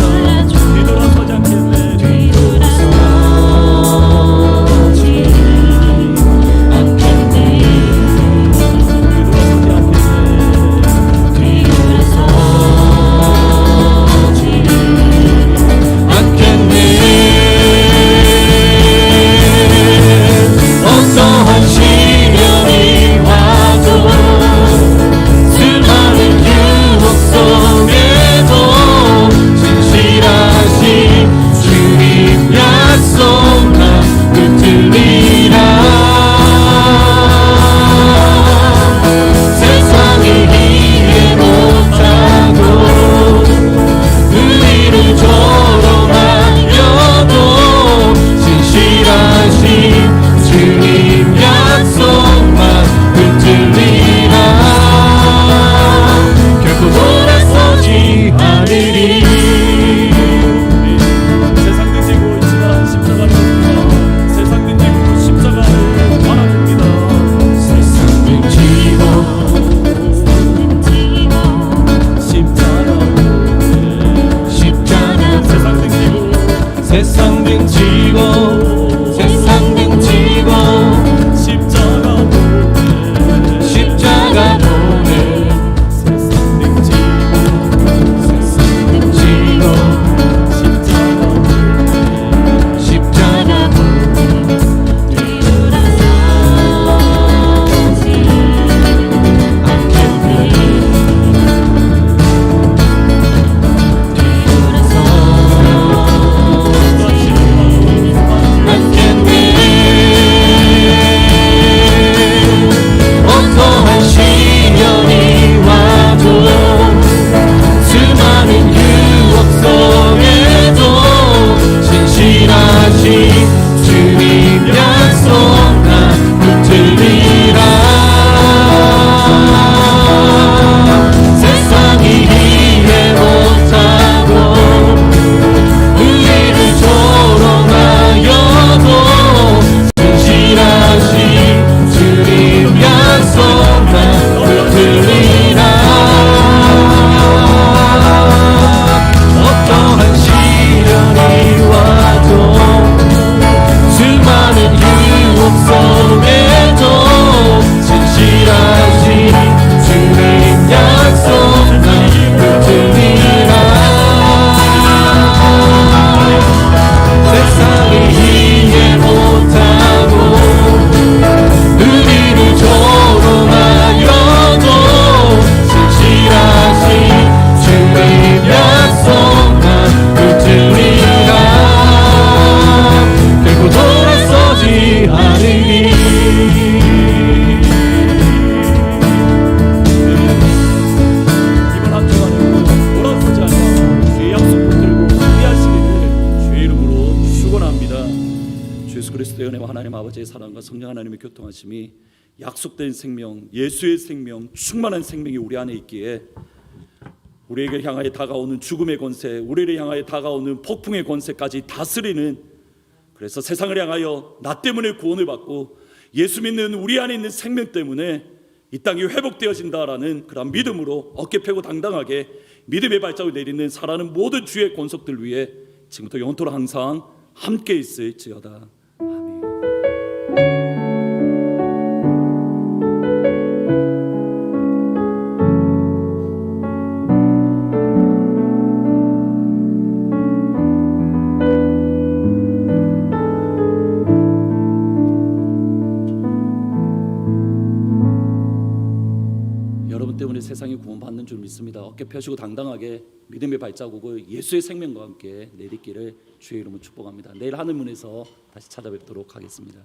뒤돌아서지 않겠네. 뒤돌아서지 않겠네. 뒤돌아서지 않겠네. 어떠한 시련이 와도 수많은 유혹 속에도 진실하신 주님 약속 나 붙들리라. 세상이 이해 못하고 의를 조롱하려도 진실하신 주님 약속만 붙들리라. 결코 돌아서지 않으리. 세상 등지고 있지만 십자가를 줍니다. 세상 등지고 십자가를 바라줍니다. 세상 등지고 십자가 세상 등지고 세상 등지고 세상 등지고 십자가 십자가 보내 세상 등지고 세상 등지고 십자가 십자가 보내 뒤돌아서지 않겠네. 어떠한 시련이 와도 수많은 유혹 속에도 진실하신 주님 약속 나 붙들리라. 세상이 이해 못하고 의를 조롱하여도 진실하신 주님 약속 나 붙들리라. 어떠한 시련이 와도 수많은 유혹 속에도 진실하신 주님 약속 나 붙들리라. 세상이 이해 못하고 의리를 조롱하여도 진실하신 주님 약속 나 붙들리라. 결코 돌아서지 않으리. 이번 한 주간에도 돌아서지 않아 주의 약속 붙들고 승리하시기를 주의 이름으로 축원합니다. 주 예수 그리스도의 은혜와 하나님 아버지의 사랑과 성령 하나님의 교통하심이 약속된 생명, 예수의 생명, 충만한 생명이 우리 안에 있기에 우리에게 향하여 다가오는 죽음의 권세, 우리를 향하여 다가오는 폭풍의 권세까지 다스리는 그래서 세상을 향하여 나 때문에 구원을 받고 예수 믿는 우리 안에 있는 생명 때문에 이 땅이 회복되어진다라는 그런 믿음으로 어깨 펴고 당당하게 믿음의 발자국을 내리는 살아가는 모든 주의 권속들 위해 지금부터 영원토록 항상 함께 있을지어다. 아멘. 여러분 때문에 세상이 구원받는 줄 믿습니다. 어깨 펴시고 당당하게 믿음의 발자국을 예수의 생명과 함께 내딛기를 주의 이름으로 축복합니다. 내일 하늘문에서 다시 찾아뵙도록 하겠습니다.